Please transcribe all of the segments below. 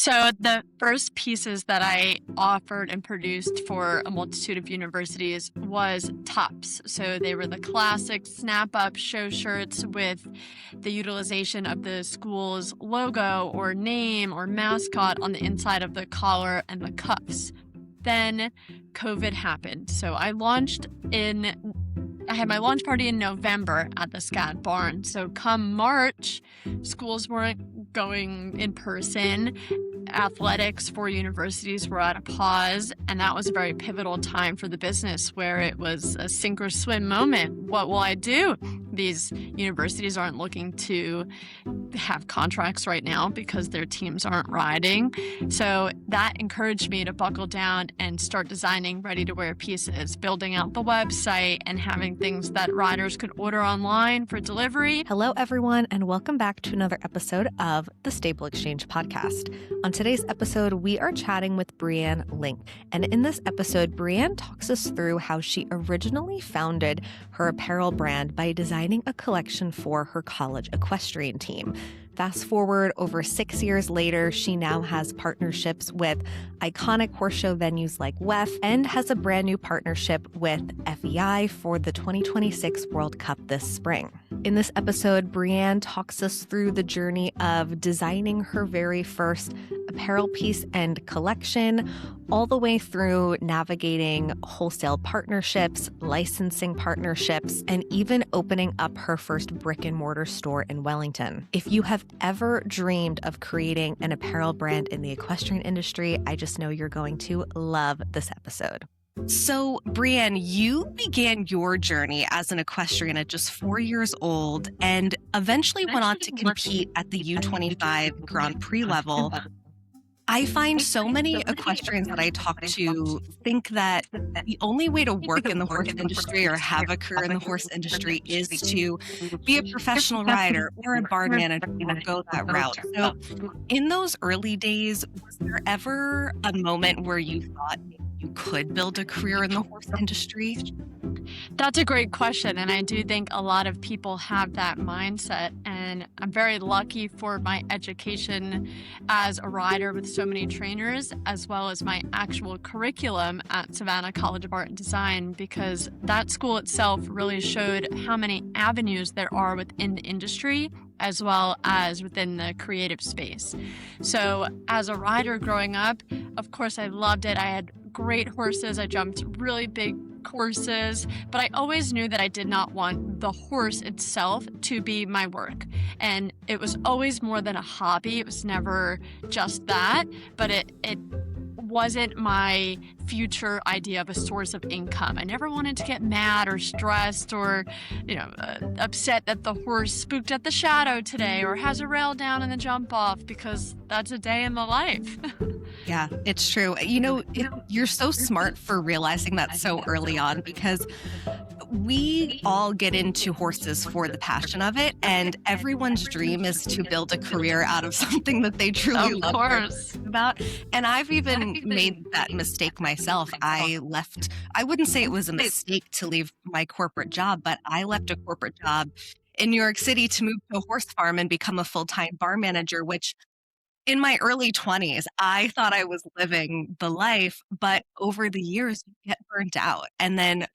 So the first pieces that I offered and produced for a multitude of universities was tops. So they were the classic snap-up show shirts with the utilization of the school's logo or name or mascot on the inside of the collar and the cuffs. Then COVID happened. So I had my launch party in November at the Scat Barn. So come March, schools weren't going in person. Athletics for universities were at a pause, and that was a very pivotal time for the business where it was a sink or swim moment. What will I do? These universities aren't looking to have contracts right now because their teams aren't riding. So that encouraged me to buckle down and start designing ready-to-wear pieces, building out the website and having things that riders could order online for delivery. Hello, everyone, and welcome back to another episode of the Stable Exchange podcast. On today's episode, we are chatting with Brianne Link. And in this episode, Brianne talks us through how she originally founded her apparel brand by designing a collection for her college equestrian team. Fast forward over 6 years later, she now has partnerships with iconic horse show venues like WEF and has a brand new partnership with FEI for the 2026 World Cup this spring. In this episode, Brianne talks us through the journey of designing her very first apparel piece and collection, all the way through navigating wholesale partnerships, licensing partnerships, and even opening up her first brick and mortar store in Wellington. If you have ever dreamed of creating an apparel brand in the equestrian industry, I just know you're going to love this episode. So, Brianne, you began your journey as an equestrian at just 4 years old and eventually went on to compete at the U25 Grand Prix level. I find so many equestrians that I talk to think that the only way to work in the horse industry or have a career in the horse industry is to be a professional rider or a barn manager or go that route. So in those early days, was there ever a moment where you thought you could build a career in the horse industry? That's a great question. And I do think a lot of people have that mindset. And I'm very lucky for my education as a rider with so many trainers, as well as my actual curriculum at Savannah College of Art and Design, because that school itself really showed how many avenues there are within the industry, as well as within the creative space. So as a rider growing up, of course, I loved it. I had great horses. I jumped really big courses, but I always knew that I did not want the horse itself to be my work. And it was always more than a hobby. It was never just that, but it wasn't my future idea of a source of income. I never wanted to get mad or stressed or, upset that the horse spooked at the shadow today or has a rail down in the jump off, because that's a day in the life. Yeah, it's true. You're so smart for realizing that so early on, because we all get into horses for the passion of it, and everyone's dream is to build a career out of something that they truly love about. And I've even made that mistake myself. I wouldn't say it was a mistake to leave my corporate job, but I left a corporate job in New York City to move to a horse farm and become a full-time barn manager, which in my early 20s, I thought I was living the life, but over the years, you get burnt out. And then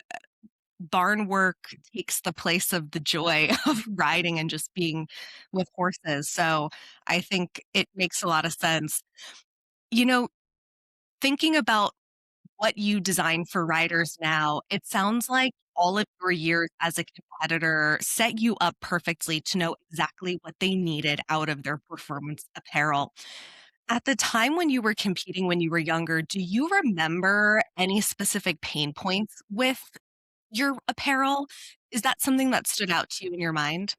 barn work takes the place of the joy of riding and just being with horses. So I think it makes a lot of sense. Thinking about what you design for riders now, it sounds like all of your years as a competitor set you up perfectly to know exactly what they needed out of their performance apparel. At the time when you were competing when you were younger, do you remember any specific pain points with your apparel? Is that something that stood out to you in your mind?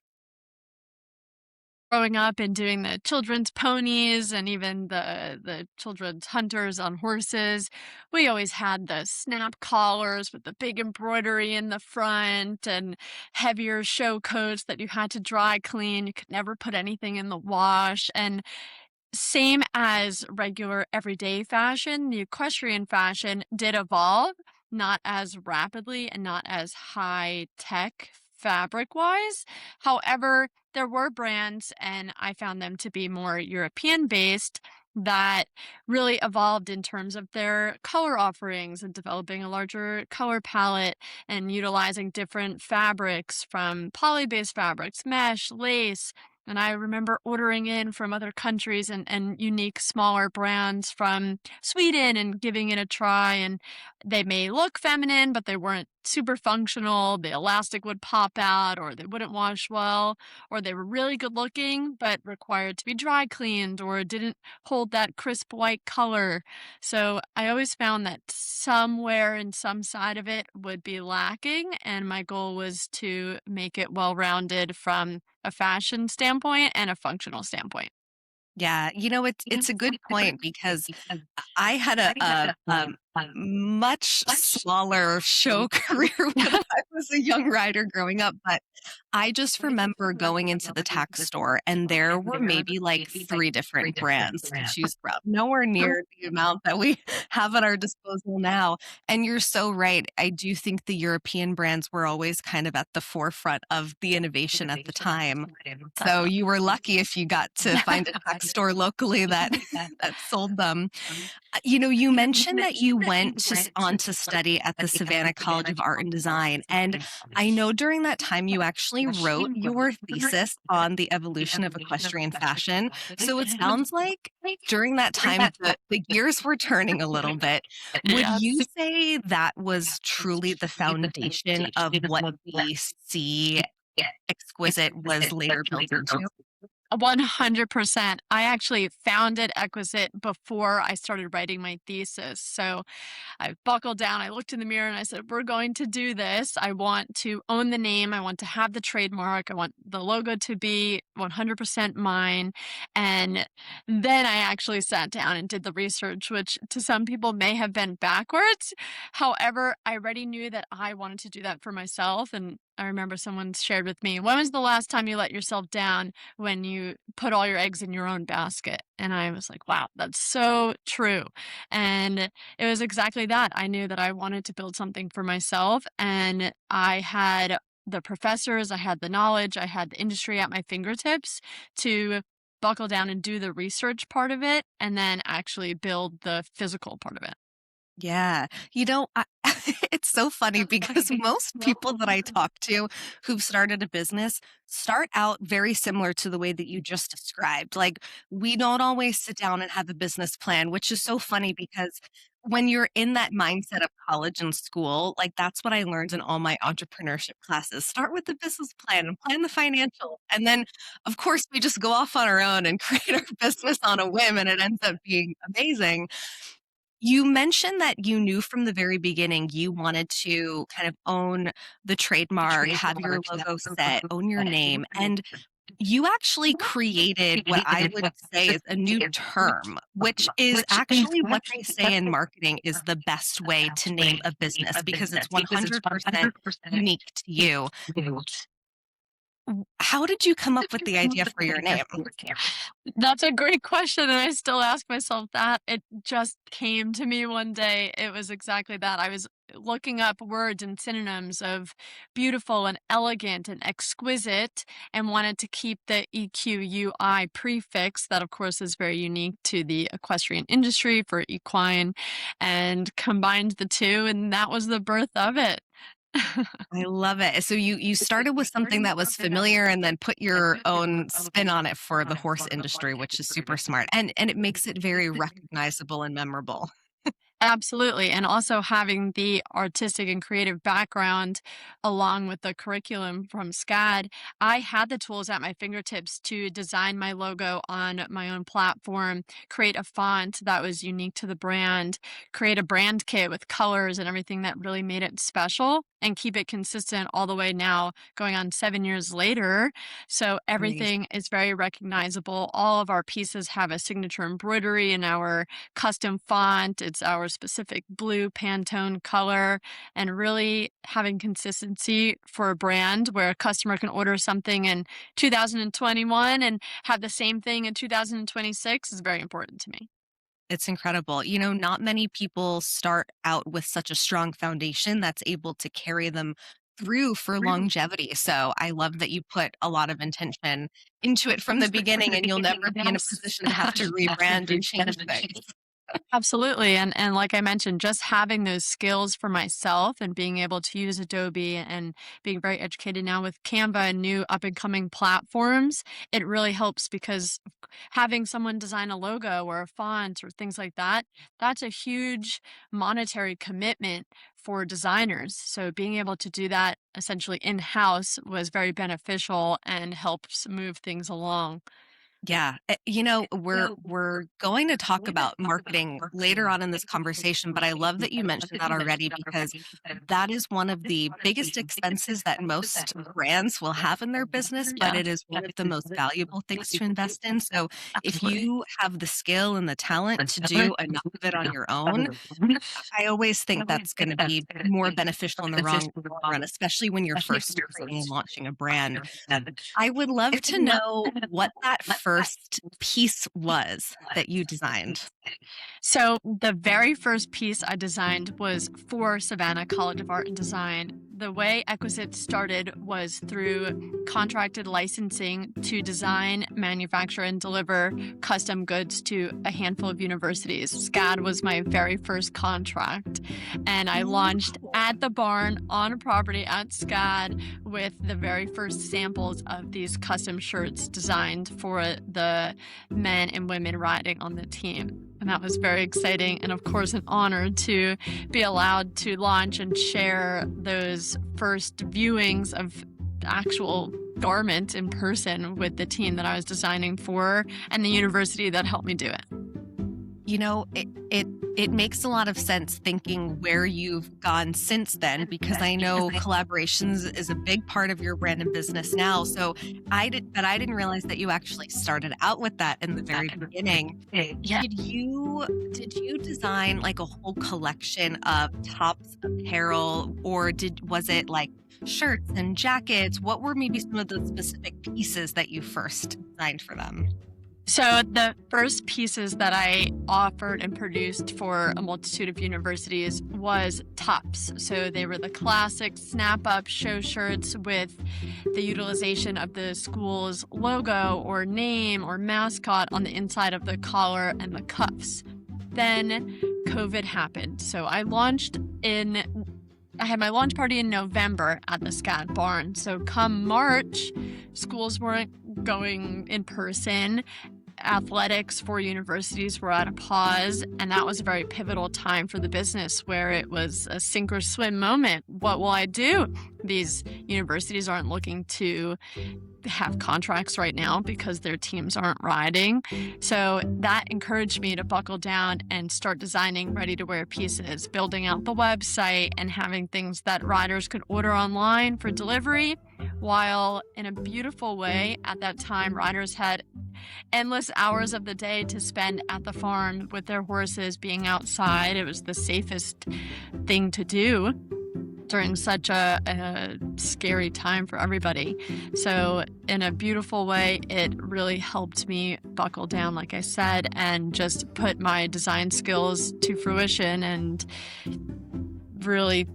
Growing up and doing the children's ponies and even the children's hunters on horses, we always had the snap collars with the big embroidery in the front and heavier show coats that you had to dry clean. You could never put anything in the wash. And same as regular everyday fashion, the equestrian fashion did evolve, not as rapidly and not as high tech fabric wise. However, there were brands, and I found them to be more European based, that really evolved in terms of their color offerings and developing a larger color palette and utilizing different fabrics from poly-based fabrics, mesh, lace. And I remember ordering in from other countries and unique smaller brands from Sweden and giving it a try. And they may look feminine, but they weren't super functional. The elastic would pop out, or they wouldn't wash well, or they were really good looking, but required to be dry cleaned, or didn't hold that crisp white color. So I always found that somewhere in some side of it would be lacking. And my goal was to make it well rounded from a fashion standpoint and a functional standpoint. Yeah, it's a good point because I had a much smaller show career when I was a young rider growing up, but I just remember going into the tack store and there were maybe like 3 different brands to choose from, nowhere near the amount that we have at our disposal now. And you're so right. I do think the European brands were always kind of at the forefront of the innovation at the time. So you were lucky if you got to find a tack store locally that that sold them. You mentioned that you went on to study at the Savannah College of Art and Design, and I know during that time you actually wrote your thesis on the evolution of equestrian fashion. So it sounds like during that time the gears were turning a little bit. Would you Yes. say that was truly the foundation of what we see Exquisite was later built into? 100%. I actually founded Equisite before I started writing my thesis. So I buckled down, I looked in the mirror and I said, we're going to do this. I want to own the name. I want to have the trademark. I want the logo to be 100% mine. And then I actually sat down and did the research, which to some people may have been backwards. However, I already knew that I wanted to do that for myself. And I remember someone shared with me, when was the last time you let yourself down when you put all your eggs in your own basket? And I was like, wow, that's so true. And it was exactly that. I knew that I wanted to build something for myself, and I had the professors, I had the knowledge, I had the industry at my fingertips to buckle down and do the research part of it, and then actually build the physical part of it. Yeah. It's so funny because most people that I talk to who've started a business start out very similar to the way that you just described. Like, we don't always sit down and have a business plan, which is so funny because when you're in that mindset of college and school, like that's what I learned in all my entrepreneurship classes. Start with the business plan and plan the financial. And then, of course, we just go off on our own and create our business on a whim, and it ends up being amazing. You mentioned that you knew from the very beginning you wanted to kind of own the trademark, have your logo set, own your name, and you actually created what I would say is a new term, which is actually what they say in marketing is the best way to name a business because it's 100% unique to you. How did you come up with the idea for your name? That's a great question, and I still ask myself that. It just came to me one day. It was exactly that. I was looking up words and synonyms of beautiful and elegant and exquisite and wanted to keep the EQUI prefix that, of course, is very unique to the equestrian industry for equine, and combined the two, and that was the birth of it. I love it. So you started with something that was familiar and then put your own spin on it for the horse industry, which is super smart. And it makes it very recognizable and memorable. Absolutely. And also having the artistic and creative background along with the curriculum from SCAD, I had the tools at my fingertips to design my logo on my own platform, create a font that was unique to the brand, create a brand kit with colors and everything that really made it special, and keep it consistent all the way now, going on 7 years later. So Nice. everything is very recognizable. All of our pieces have a signature embroidery in our custom font. It's our specific blue Pantone color, and really having consistency for a brand where a customer can order something in 2021 and have the same thing in 2026 is very important to me. It's incredible. Not many people start out with such a strong foundation that's able to carry them through for longevity. So I love that you put a lot of intention into it from the beginning, and you'll never be in a position to have to rebrand and change things. Absolutely. And like I mentioned, just having those skills for myself and being able to use Adobe and being very educated now with Canva and new up and coming platforms, it really helps because having someone design a logo or a font or things like that, that's a huge monetary commitment for designers. So being able to do that essentially in-house was very beneficial and helps move things along. Yeah, we're going to talk about marketing later on in this conversation, but I love that you mentioned that already because that is one of the biggest expenses that most brands will have in their business, but Yeah, it is one of the most valuable things to invest in. So if absolutely. you have the skill and the talent to do enough of it on your own, I always think that's going to be more beneficial in the wrong run, especially when you're first starting and launching a brand. I would love to know what that first piece was that you designed. So the very first piece I designed was for Savannah College of Art and Design. The way Equisite started was through contracted licensing to design, manufacture, and deliver custom goods to a handful of universities. SCAD was my very first contract, and I launched at the barn on property at SCAD with the very first samples of these custom shirts designed for the men and women riding on the team. And that was very exciting and, of course, an honor to be allowed to launch and share those first viewings of the actual garment in person with the team that I was designing for and the university that helped me do it. It makes a lot of sense thinking where you've gone since then, because I know collaborations is a big part of your brand and business now. So I didn't realize that you actually started out with that in the very beginning. Yeah. Did you design like a whole collection of tops apparel, or was it like shirts and jackets? What were maybe some of the specific pieces that you first designed for them? So the first pieces that I offered and produced for a multitude of universities was tops. So they were the classic snap-up show shirts with the utilization of the school's logo or name or mascot on the inside of the collar and the cuffs. Then COVID happened. So I had my launch party in November at the SCAD barn. So come March, schools weren't going in person. Athletics for universities were at a pause, and that was a very pivotal time for the business where it was a sink or swim moment. What will I do? These universities aren't looking to have contracts right now because their teams aren't riding. So that encouraged me to buckle down and start designing ready-to-wear pieces, building out the website and having things that riders could order online for delivery, while in a beautiful way at that time, riders had endless hours of the day to spend at the farm with their horses, being outside. It was the safest thing to do during such a scary time for everybody. So in a beautiful way, it really helped me buckle down, like I said, and just put my design skills to fruition and really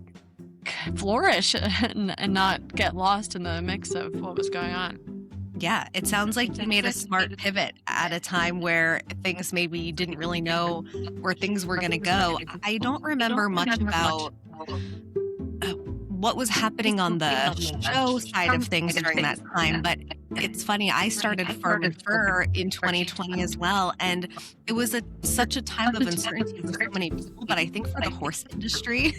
flourish and not get lost in the mix of what was going on. Yeah, it sounds like you made a smart pivot at a time where things maybe you didn't really know where things were going to go. I don't remember much about what was happening on the show side of things during that time, but it's funny, I started Farm Fir in 2020 as well, and it was such a time of uncertainty for so many people, but I think for the horse industry,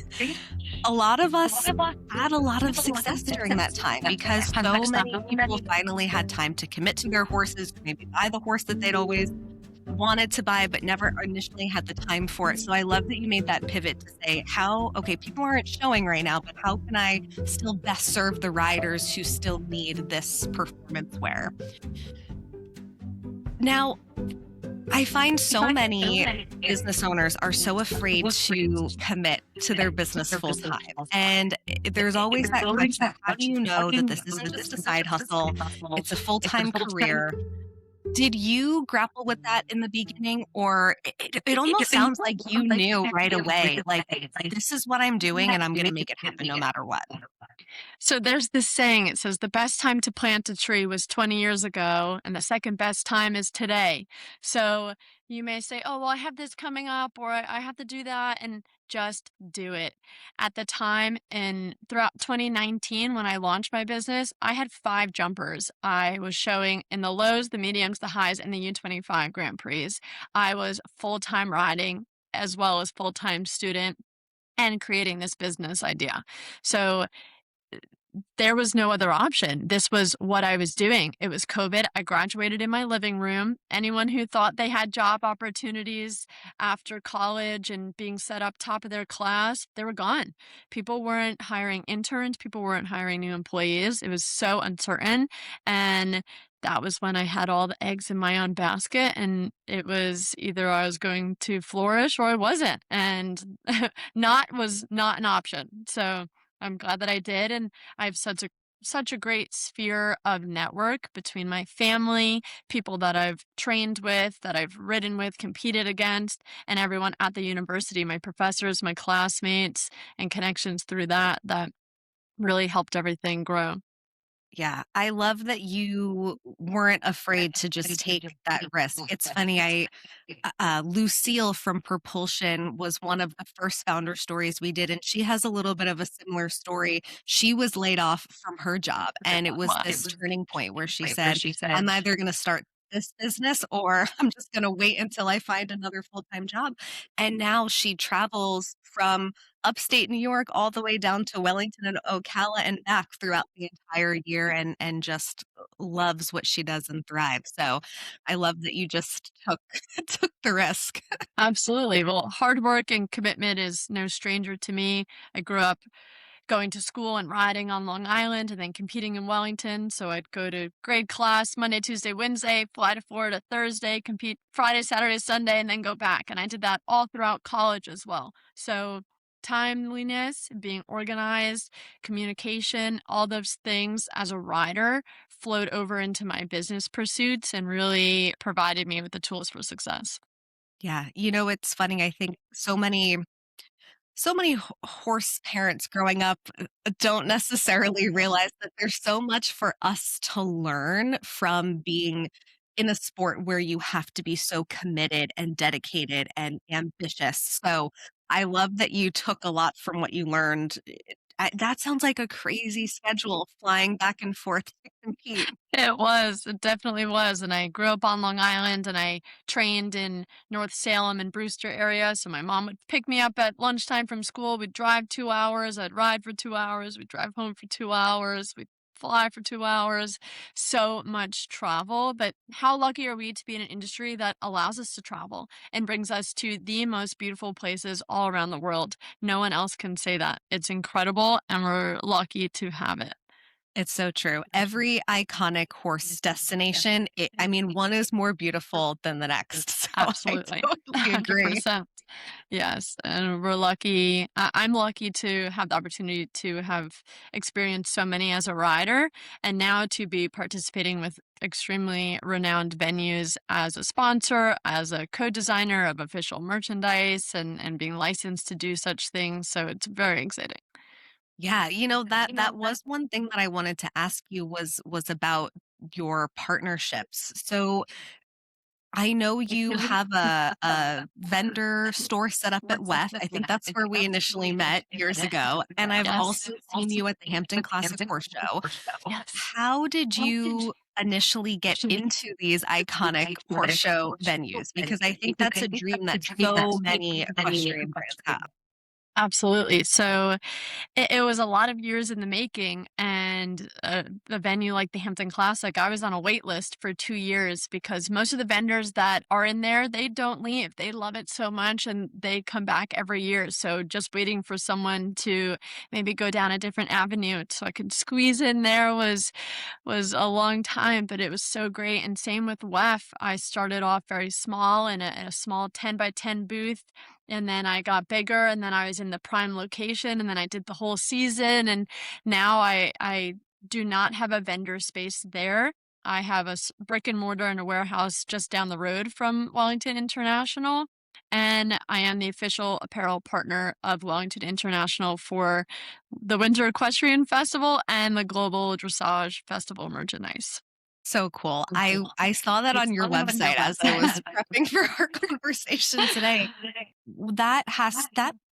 a lot of us had a lot of success during that time because so many people finally had time to commit to their horses, maybe buy the horse that they'd always wanted to buy but never initially had the time for it. So I love that you made that pivot to say, people aren't showing right now, but how can I still best serve the riders who still need this performance wear? Now, I find so many business owners are so afraid to commit to their business full time. And there's always that question, how do you know that this isn't just a side hustle? It's a full-time career. Did you grapple with that in the beginning, or it almost sounds like you knew right away, like, this is what I'm doing and I'm going to make it happen no matter what? So there's this saying, it says the best time to plant a tree was 20 years ago, and the second best time is today. So you may say, oh, well, I have this coming up, or I have to do that, and just do it. At the time, and throughout 2019, when I launched my business, I had 5 jumpers. I was showing in the lows, the mediums, the highs, and the U25 Grand Prix. I was full time riding as well as full time student and creating this business idea. So there was no other option. This was what I was doing. It was COVID. I graduated in my living room. Anyone who thought they had job opportunities after college and being set up top of their class, they were gone. People weren't hiring interns, people weren't hiring new employees. It was so uncertain. And that was when I had all the eggs in my own basket, and it was either I was going to flourish or I wasn't. And not was not an option. So I'm glad that I did. And I have such a great sphere of network between my family, people that I've trained with, that I've ridden with, competed against, and everyone at the university, my professors, my classmates, and connections through that really helped everything grow. Yeah, I love that you weren't afraid to just take that risk. It's funny, Lucille from Propulsion was one of the first founder stories we did, and she has a little bit of a similar story. She was laid off from her job, and it was Wow. this turning point where she said, I'm either going to start this business or I'm just going to wait until I find another full time job. And now she travels from upstate New York all the way down to Wellington and Ocala and back throughout the entire year and just loves what she does and thrives. So I love that you just took the risk. Absolutely. Well, hard work and commitment is no stranger to me. I grew up going to school and riding on Long Island and then competing in Wellington. So I'd go to grade class Monday, Tuesday, Wednesday, fly to Florida Thursday, compete Friday, Saturday, Sunday, and then go back. And I did that all throughout college as well. So timeliness, being organized, communication, all those things as a rider flowed over into my business pursuits and really provided me with the tools for success. Yeah, it's funny. I think so many horse parents growing up don't necessarily realize that there's so much for us to learn from being in a sport where you have to be so committed and dedicated and ambitious. So I love that you took a lot from what you learned. That sounds like a crazy schedule, flying back and forth to compete. It was, it definitely was, and I grew up on Long Island, and I trained in North Salem and Brewster area, so my mom would pick me up at lunchtime from school, we'd drive 2 hours, I'd ride for 2 hours, we'd drive home for 2 hours, we'd fly for 2 hours. So much travel, but how lucky are we to be in an industry that allows us to travel and brings us to the most beautiful places all around the world? No one else can say that. It's incredible, and we're lucky to have it. It's so true. Every iconic horse destination, I mean, one is more beautiful than the next. So I Absolutely. totally agree. 100%. Yes, and we're lucky. I'm lucky to have the opportunity to have experienced so many as a rider, and now to be participating with extremely renowned venues as a sponsor, as a co-designer of official merchandise, and being licensed to do such things. So it's very exciting. Yeah, that was one thing that I wanted to ask you was about your partnerships. So I know you have a vendor store set up at WEF. I think that's where we initially met years ago. And I've Yes. also seen you at the Hampton Classic Horse Show. Yes. How did you initially get into these iconic horse show venues? Because I think that's a dream that so many equestrian brands have. Absolutely. So it was a lot of years in the making, and a venue like the Hampton Classic, I was on a wait list for 2 years because most of the vendors that are in there, they don't leave. They love it so much, and they come back every year. So just waiting for someone to maybe go down a different avenue so I could squeeze in there was a long time, but it was so great. And same with WEF. I started off very small in a small 10 by 10 booth. And then I got bigger, and then I was in the prime location, and then I did the whole season. And now I do not have a vendor space there. I have a brick and mortar and a warehouse just down the road from Wellington International. and I am the official apparel partner of Wellington International for the Winter Equestrian Festival and the Global Dressage Festival merchandise. So cool. I saw that on your website as I was prepping for our conversation today. That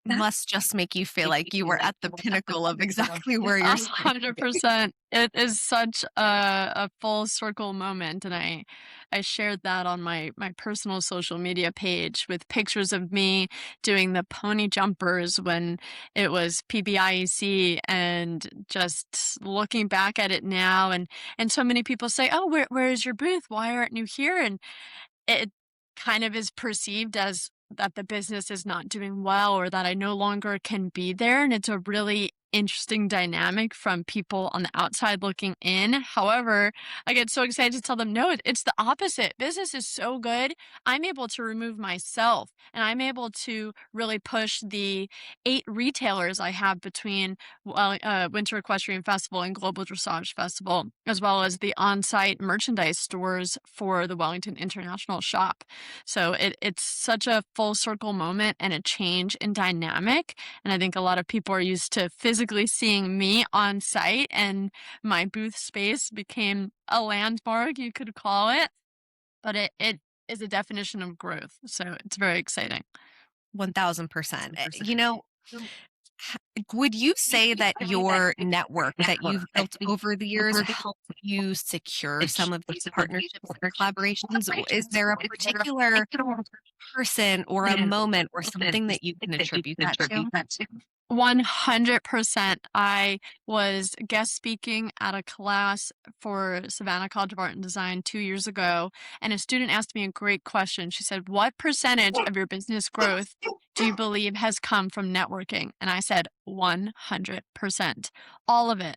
must just make you feel like you were at the pinnacle of exactly where you're supposed to be. 100%. It is such a full circle moment, and I shared that on my personal social media page with pictures of me doing the pony jumpers when it was PBIEC, and just looking back at it now, and so many people say, "Oh, where is your booth? Why aren't you here?" And it kind of is perceived as that the business is not doing well or that I no longer can be there. And it's a really interesting dynamic from people on the outside looking in. However, I get so excited to tell them, no, it's the opposite. Business is so good. I'm able to remove myself and I'm able to really push the 8 retailers I have between Winter Equestrian Festival and Global Dressage Festival, as well as the on site merchandise stores for the Wellington International shop. So it's such a full circle moment and a change in dynamic. And I think a lot of people are used to physically seeing me on site, and my booth space became a landmark, you could call it. But it is a definition of growth. So it's very exciting. 1000%. Would you say that your network that you've built over the years helped you secure some of these partnerships and collaborations? Is there a particular person or a moment or something that you can attribute that to? 100%. I was guest speaking at a class for Savannah College of Art and Design 2 years ago, and a student asked me a great question. She said, "What percentage of your business growth do you believe has come from networking?" And I said, 100%. All of it.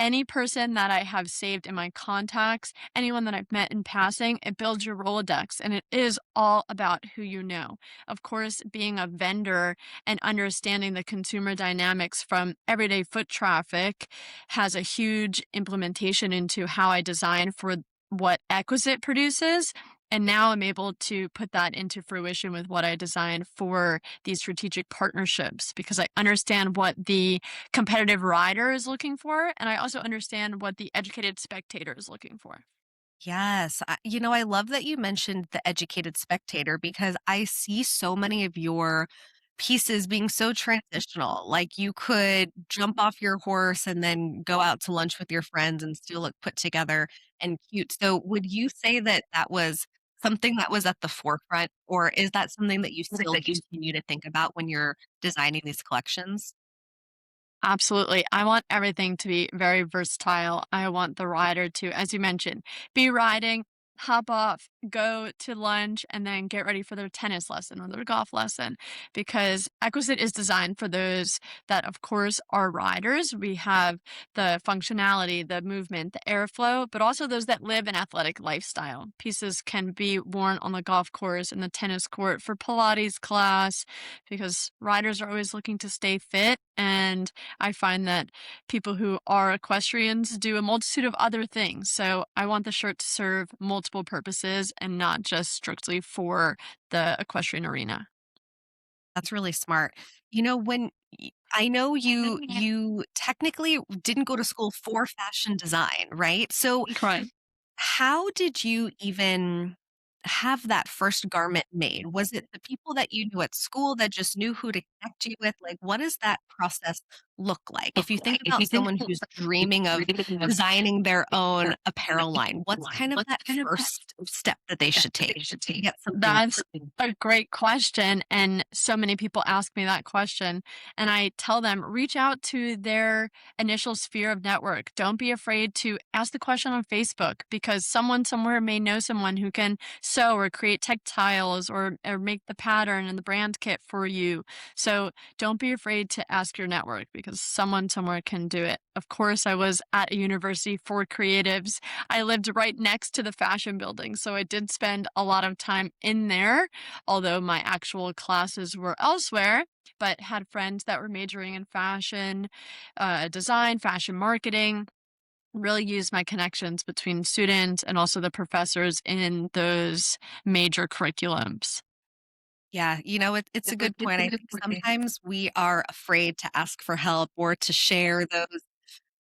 Any person that I have saved in my contacts, anyone that I've met in passing, it builds your Rolodex, and it is all about who you know. Of course, being a vendor and understanding the consumer dynamics from everyday foot traffic has a huge implementation into how I design for what Equisite produces. And now I'm able to put that into fruition with what I design for these strategic partnerships, because I understand what the competitive rider is looking for, and I also understand what the educated spectator is looking for. Yes. I love that you mentioned the educated spectator because I see so many of your pieces being so transitional. Like you could jump off your horse and then go out to lunch with your friends and still look put together and cute. So, would you say that that was something that was at the forefront, or is that something that you still continue to think about when you're designing these collections? Absolutely. I want everything to be very versatile. I want the rider to, as you mentioned, be riding, hop off, go to lunch, and then get ready for their tennis lesson or their golf lesson. Because Exquisite is designed for those that, of course, are riders. We have the functionality, the movement, the airflow, but also those that live an athletic lifestyle. Pieces can be worn on the golf course and the tennis court for Pilates class, because riders are always looking to stay fit. And I find that people who are equestrians do a multitude of other things. So I want the shirt to serve multiple purposes and not just strictly for the equestrian arena. That's really smart. I know you technically didn't go to school for fashion design, right? So Correct. how did you even have that first garment made? Was it the people that you knew at school that just knew who to connect you with? Like, what does that process look like? If you think about someone who's dreaming of designing their own apparel line, what's kind of that first step that they should take to get something? That's a great question. And so many people ask me that question. And I tell them, reach out to their initial sphere of network. Don't be afraid to ask the question on Facebook, because someone somewhere may know someone who can sew or create textiles or make the pattern and the brand kit for you. So don't be afraid to ask your network, because someone somewhere can do it. Of course, I was at a university for creatives. I lived right next to the fashion building, so I did spend a lot of time in there, although my actual classes were elsewhere, but had friends that were majoring in fashion design, fashion marketing. Really used my connections between students and also the professors in those major curriculums. Yeah, it's a good point. I think sometimes we are afraid to ask for help or to share those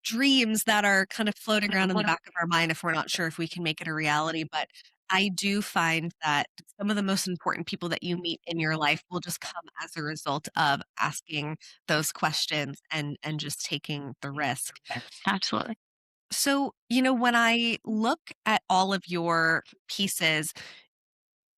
dreams that are kind of floating around in the back of our mind if we're not sure if we can make it a reality. But I do find that some of the most important people that you meet in your life will just come as a result of asking those questions and just taking the risk. Absolutely. So, when I look at all of your pieces,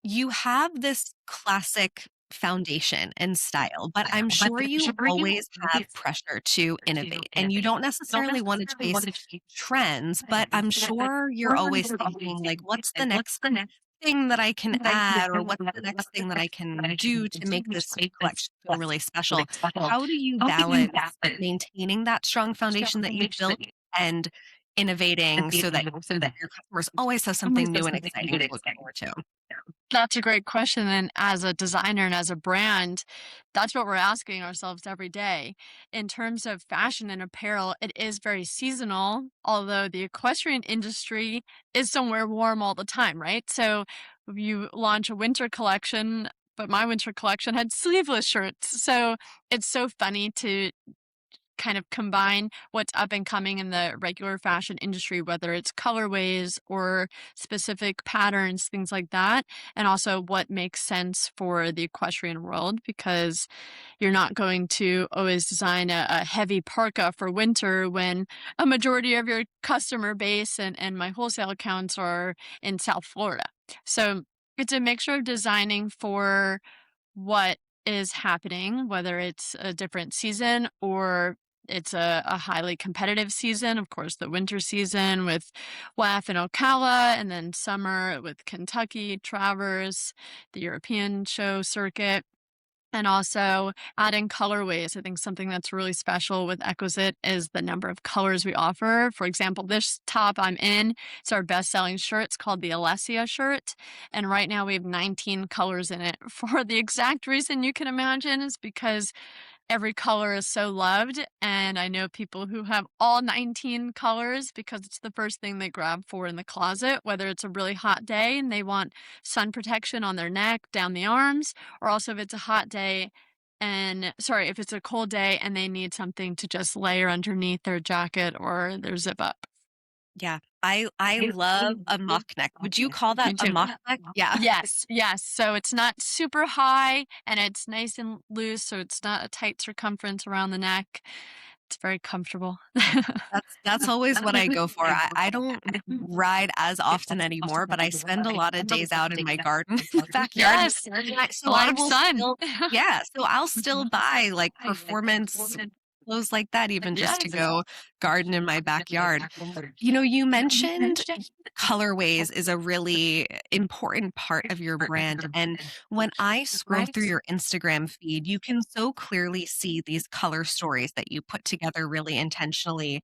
you have this classic foundation and style, but I'm sure you always have pressure to innovate and you don't necessarily want to chase trends, but I'm sure you're always thinking, like, what's the next thing that I can add or what's the next thing that I can do to make this collection feel really special? How do you balance maintaining that strong foundation that you've built and innovating so that your customers always have something new and exciting to look forward to? That's a great question. And as a designer and as a brand, that's what we're asking ourselves every day. In terms of fashion and apparel, it is very seasonal, although the equestrian industry is somewhere warm all the time, right? So you launch a winter collection, but my winter collection had sleeveless shirts. So it's so funny to kind of combine what's up and coming in the regular fashion industry, whether it's colorways or specific patterns, things like that, and also what makes sense for the equestrian world, because you're not going to always design a heavy parka for winter when a majority of your customer base and my wholesale accounts are in South Florida. So it's a mixture of designing for what is happening, whether it's a different season or it's a highly competitive season. Of course, the winter season with WAF and Ocala, and then summer with Kentucky, Travers, the European show circuit. And also adding colorways. I think something that's really special with Equisite is the number of colors we offer. For example, this top I'm in, it's our best-selling shirt. It's called the Alessia shirt. And right now we have 19 colors in it. For the exact reason you can imagine is because every color is so loved, and I know people who have all 19 colors because it's the first thing they grab for in the closet, whether it's a really hot day and they want sun protection on their neck, down the arms, or also if it's a hot day and sorry, if it's a cold day and they need something to just layer underneath their jacket or their zip up. Yeah, I love a mock neck. Would you call that Me a too. mock neck? Yeah. Yes, yes. So it's not super high and it's nice and loose, so it's not a tight circumference around the neck. It's very comfortable. That's always what I go for. I don't ride as often anymore, but I spend a lot of days out in my garden in the backyard, Yes, a so lot I of will sun. still yeah, so I'll still buy, like, performance clothes like that even just to Yes. go garden in my backyard. You mentioned colorways is a really important part of your brand. And when I scroll through your Instagram feed, you can so clearly see these color stories that you put together really intentionally.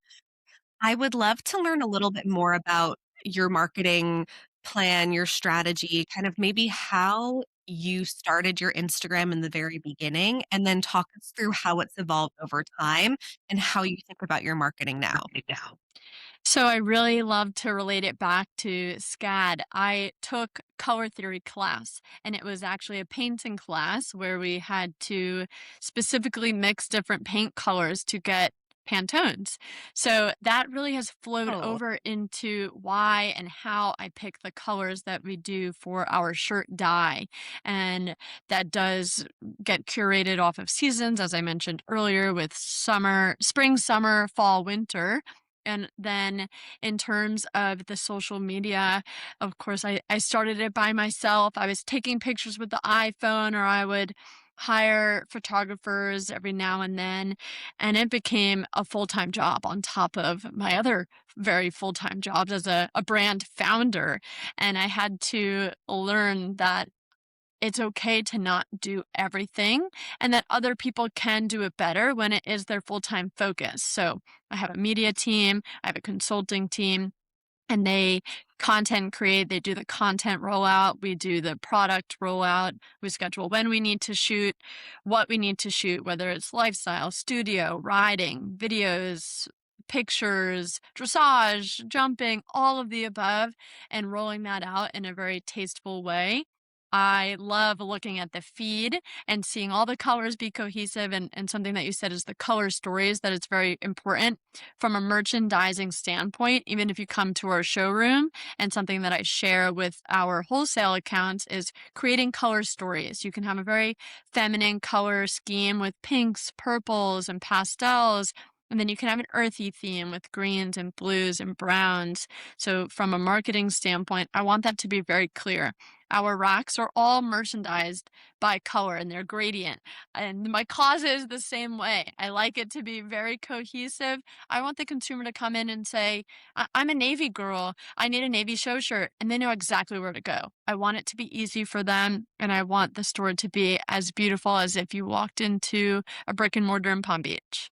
I would love to learn a little bit more about your marketing plan, your strategy, kind of maybe how you started your Instagram in the very beginning, and then talk us through how it's evolved over time and how you think about your marketing now. So I really love to relate it back to SCAD. I took color theory class, and it was actually a painting class where we had to specifically mix different paint colors to get Pantones. So that really has flowed Oh, over into why and how I pick the colors that we do for our shirt dye. And that does get curated off of seasons, as I mentioned earlier, with summer, spring, summer, fall, winter. And then in terms of the social media, of course, I started it by myself. I was taking pictures with the iPhone, or I would hire photographers every now and then. And it became a full-time job on top of my other very full-time jobs as a brand founder. And I had to learn that it's okay to not do everything and that other people can do it better when it is their full-time focus. So I have a media team, I have a consulting team, and they content create, they do the content rollout, we do the product rollout, we schedule when we need to shoot, what we need to shoot, whether it's lifestyle, studio, riding, videos, pictures, dressage, jumping, all of the above, and rolling that out in a very tasteful way. I love looking at the feed and seeing all the colors be cohesive, and something that you said is the color stories, that it's very important from a merchandising standpoint. Even if you come to our showroom, and something that I share with our wholesale accounts is creating color stories. You can have a very feminine color scheme with pinks, purples, and pastels. And then you can have an earthy theme with greens and blues and browns. So, from a marketing standpoint, I want that to be very clear. Our racks are all merchandised by color and their gradient. And my closet is the same way. I like it to be very cohesive. I want the consumer to come in and say, I'm a Navy girl. I need a Navy show shirt. And they know exactly where to go. I want it to be easy for them. And I want the store to be as beautiful as if you walked into a brick and mortar in Palm Beach.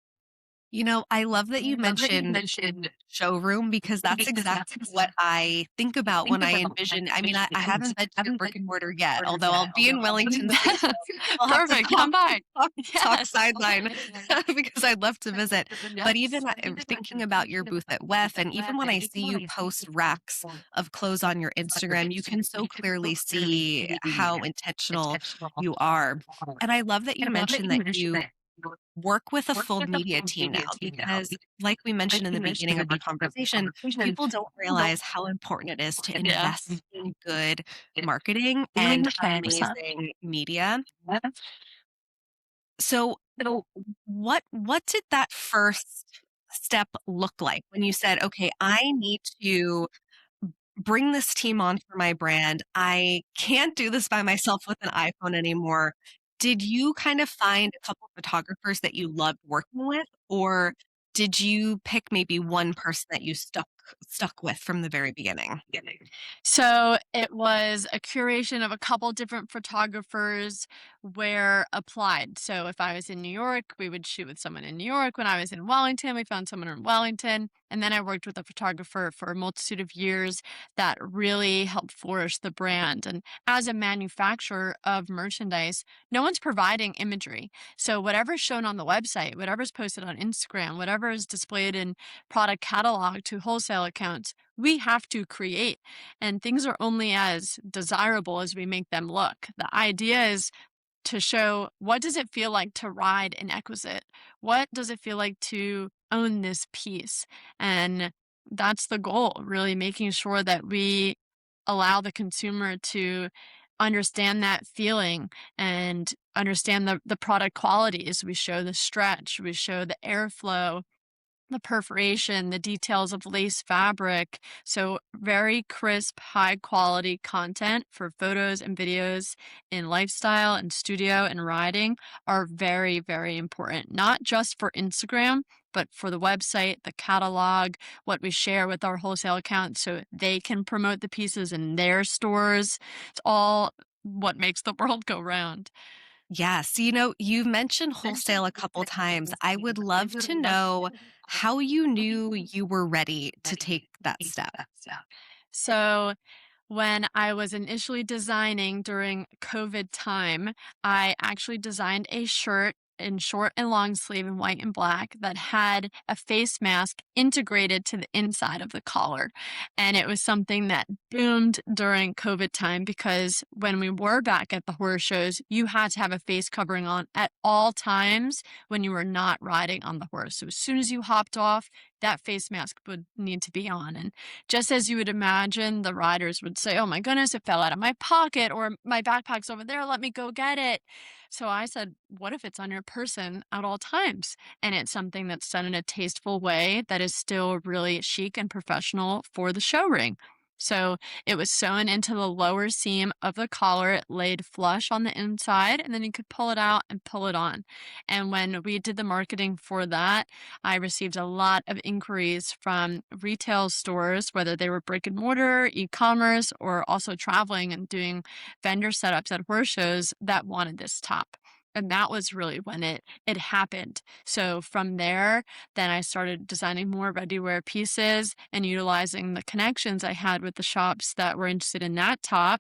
I love that you mentioned showroom because that's exactly what I think about when I envision. I mean, I haven't been to a brick and mortar yet, although I'll be in Wellington soon. So we'll have to Perfect. Come by. talk Yes. sideline because I'd love to visit. But even thinking about your booth at WEF, and even when I see you post racks of clothes on your Instagram, you can so clearly see how intentional you are. And I love that you mentioned that you work with a full media team now because, like we mentioned in the beginning of our conversation, people don't realize how important it is to Yeah. invest in good marketing and 100%. amazing media. So, what did that first step look like when you said, "Okay, I need to bring this team on for my brand. I can't do this by myself with an iPhone anymore." Did you kind of find a couple photographers that you loved working with, or did you pick maybe one person that you stuck with from the very beginning? So it was a curation of a couple different photographers where applied. So if I was in New York, we would shoot with someone in New York. When I was in Wellington, we found someone in Wellington. And then I worked with a photographer for a multitude of years that really helped flourish the brand. And as a manufacturer of merchandise, no one's providing imagery. So whatever's shown on the website, whatever's posted on Instagram, whatever is displayed in product catalog to wholesale accounts, we have to create, and things are only as desirable as we make them look. The idea is to show, what does it feel like to ride an Equisite? What does it feel like to own this piece? And that's the goal, really making sure that we allow the consumer to understand that feeling and understand the product qualities. We show the stretch, we show the airflow, the perforation, the details of lace fabric. So, very crisp, high quality content for photos and videos in lifestyle and studio and riding are very, very important, not just for Instagram, but for the website, the catalog, what we share with our wholesale accounts so they can promote the pieces in their stores. It's all what makes the world go round. Yes, you've mentioned wholesale a couple times. I would love to know how you knew you were ready to take that step. So, when I was initially designing during COVID time, I actually designed a shirt in short and long sleeve in white and black that had a face mask integrated to the inside of the collar. And it was something that boomed during COVID time because when we were back at the horse shows, you had to have a face covering on at all times when you were not riding on the horse. So as soon as you hopped off, that face mask would need to be on. And just as you would imagine, the riders would say, "Oh my goodness, it fell out of my pocket," or "My backpack's over there, let me go get it." So I said, what if it's on your person at all times? And it's something that's done in a tasteful way that is still really chic and professional for the show ring. So it was sewn into the lower seam of the collar. It laid flush on the inside, and then you could pull it out and pull it on. And when we did the marketing for that, I received a lot of inquiries from retail stores, whether they were brick and mortar, e-commerce, or also traveling and doing vendor setups at horse shows that wanted this top. And that was really when it happened. So from there, then I started designing more ready-wear pieces and utilizing the connections I had with the shops that were interested in that top.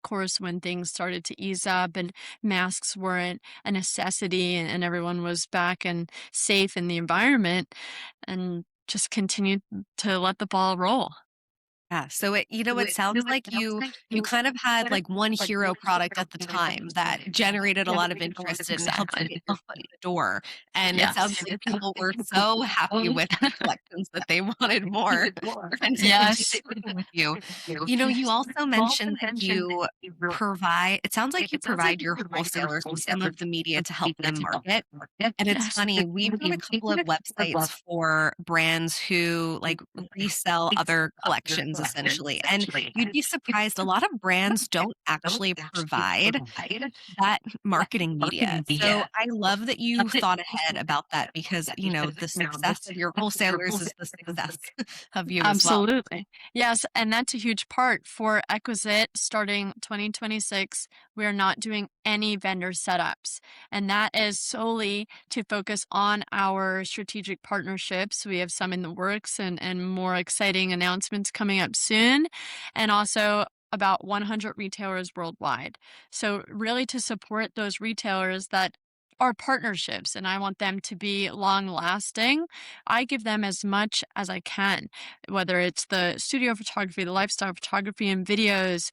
Of course, when things started to ease up and masks weren't a necessity, and everyone was back and safe in the environment, and just continued to let the ball roll. Yeah, so it sounds like you kind of had like one hero product at the time that generated a lot of interest and helped you get your foot in the door. And it sounds Yes. like people were so happy with the collections that they wanted more and to continue Yes. working with you. You also mentioned that you provide, it sounds like you provide your wholesalers with some of the media to help them market. And it's Yes. funny, we've got a couple of websites for brands who like resell other collections essentially. And you'd be surprised, a lot of brands don't actually provide that marketing media. So I love that you thought ahead about that because, the success of your wholesalers is the success of you as well. Absolutely. Yes, and that's a huge part for Equisite starting 2026. We are not doing any vendor setups, and that is solely to focus on our strategic partnerships. We have some in the works and more exciting announcements coming up soon, and also about 100 retailers worldwide. So really to support those retailers that are partnerships and I want them to be long lasting, I give them as much as I can, whether it's the studio photography, the lifestyle photography and videos,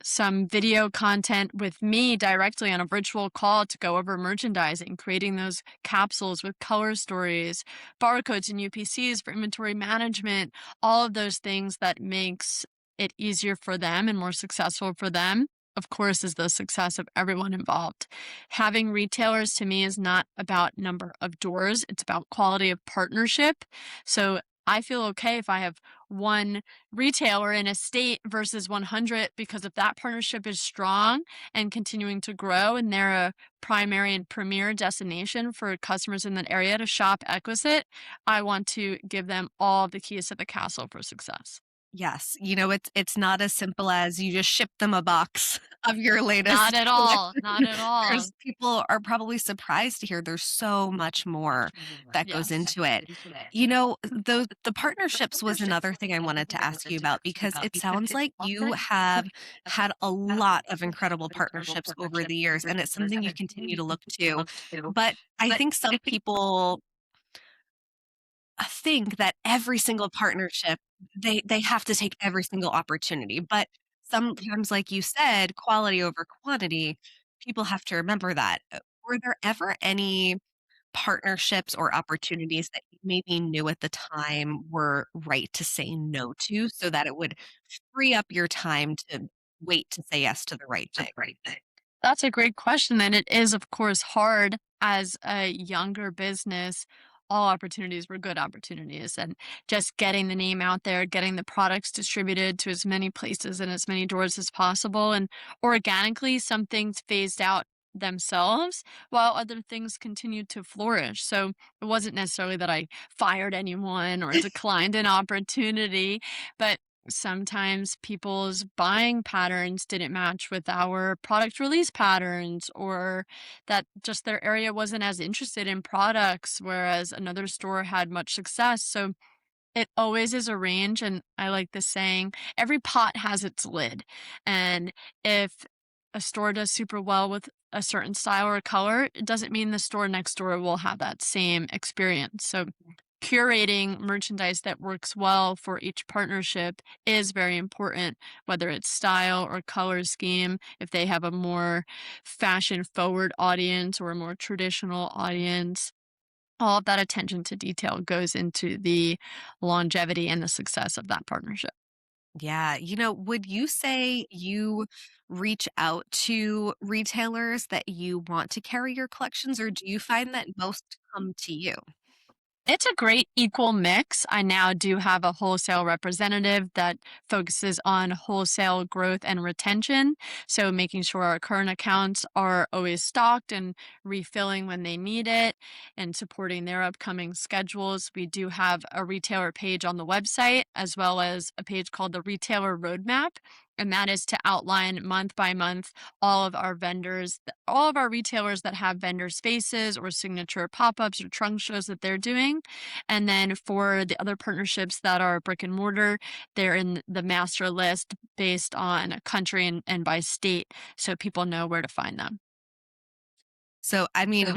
some video content with me directly on a virtual call to go over merchandising, creating those capsules with color stories, barcodes and UPCs for inventory management, all of those things that makes it easier for them and more successful for them. Of course, is the success of everyone involved. Having retailers to me is not about number of doors, it's about quality of partnership. So I feel okay if I have one retailer in a state versus 100 because if that partnership is strong and continuing to grow and they're a primary and premier destination for customers in that area to shop Equisite, I want to give them all the keys to the castle for success. Yes, it's not as simple as you just ship them a box of your Not latest at all. Not collection. at all. There's people are probably surprised to hear there's so much more that goes Yes. into it. The partnerships was another thing I wanted to ask you about because it sounds like you have had a lot of incredible partnerships over the years, and it's something you continue to look to. But I think some people think that every single partnership, they have to take every single opportunity, but sometimes, like you said, quality over quantity, people have to remember that. Were there ever any partnerships or opportunities that you maybe knew at the time were right to say no to so that it would free up your time to wait to say yes to the right thing? That's a great question. And it is, of course, hard as a younger business. All opportunities were good opportunities. And just getting the name out there, getting the products distributed to as many places and as many doors as possible. And organically, some things phased out themselves while other things continued to flourish. So it wasn't necessarily that I fired anyone or declined an opportunity, but sometimes people's buying patterns didn't match with our product release patterns, or that just their area wasn't as interested in products, whereas another store had much success. So it always is a range. And I like the saying, every pot has its lid. And if a store does super well with a certain style or color, it doesn't mean the store next door will have that same experience. So curating merchandise that works well for each partnership is very important, whether it's style or color scheme, if they have a more fashion forward audience or a more traditional audience. All of that attention to detail goes into the longevity and the success of that partnership. Yeah. Would you say you reach out to retailers that you want to carry your collections, or do you find that most come to you? It's a great equal mix. I now do have a wholesale representative that focuses on wholesale growth and retention. So making sure our current accounts are always stocked and refilling when they need it and supporting their upcoming schedules. We do have a retailer page on the website as well as a page called the Retailer Roadmap. And that is to outline month by month all of our vendors, all of our retailers that have vendor spaces or signature pop ups or trunk shows that they're doing. And then for the other partnerships that are brick and mortar, they're in the master list based on country and by state so people know where to find them. So, I mean,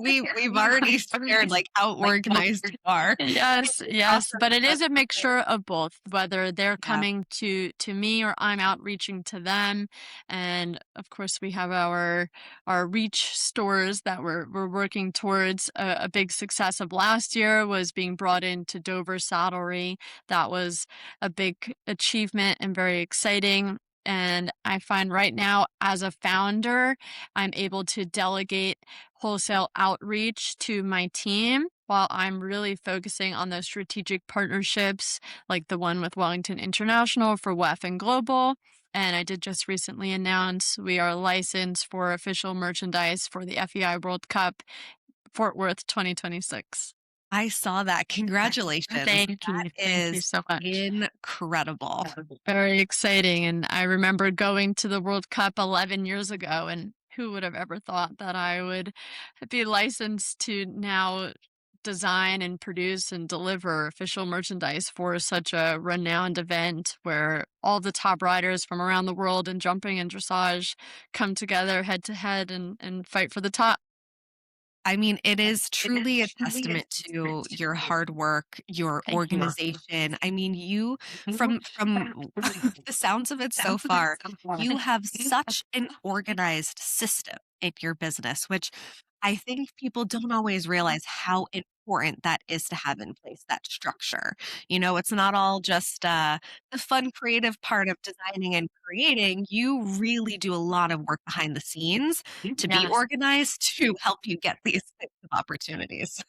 we've already shared like how organized you are. Yes, yes, but it is a mixture of both, whether they're Yeah. coming to me or I'm outreaching to them. And of course, we have our reach stores that we're working towards. A big success of last year was being brought into Dover Saddlery. That was a big achievement and very exciting. And I find right now, as a founder, I'm able to delegate wholesale outreach to my team while I'm really focusing on those strategic partnerships like the one with Wellington International for WEF and Global. And I did just recently announce we are licensed for official merchandise for the FEI World Cup Fort Worth 2026. I saw that. Congratulations. Thank That you. Thank you is so much. incredible. Very exciting. And I remember going to the World Cup 11 years ago, and who would have ever thought that I would be licensed to now design and produce and deliver official merchandise for such a renowned event where all the top riders from around the world in jumping and dressage come together head to head and fight for the top. I mean, it is truly a testament to your hard work, your Thank you. organization. I mean, you from the sounds of it so far, you have such an organized system in your business, which I think people don't always realize how important that is to have in place, that structure. It's not all just the fun, creative part of designing and creating. You really do a lot of work behind the scenes to be Yes. organized to help you get these types of opportunities.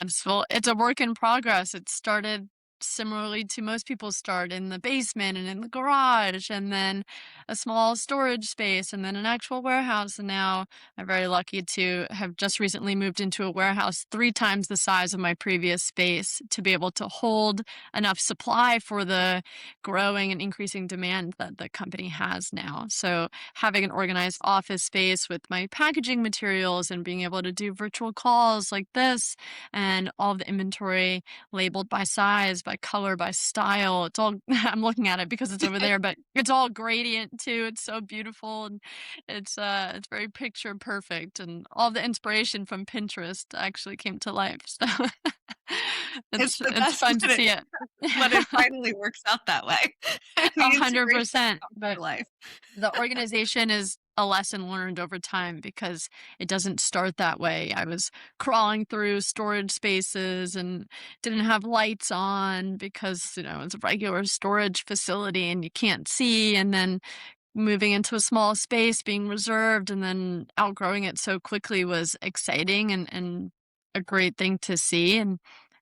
It's a work in progress. It started similarly to most people start in the basement and in the garage, and then a small storage space, and then an actual warehouse. And now I'm very lucky to have just recently moved into a warehouse 3 times the size of my previous space to be able to hold enough supply for the growing and increasing demand that the company has now. So having an organized office space with my packaging materials and being able to do virtual calls like this and all of the inventory labeled by size, by color, by style. It's all I'm looking at it because it's over there, but it's all gradient too. It's so beautiful and it's very picture perfect and all the inspiration from Pinterest actually came to life. So It's the it's best fun to when see it. it finally works out that way. A The hundred inspiration percent. comes But to life. the organization is a lesson learned over time because it doesn't start that way. I was crawling through storage spaces and didn't have lights on because, it's a regular storage facility and you can't see. And then moving into a small space, being reserved, and then outgrowing it so quickly was exciting and a great thing to see. And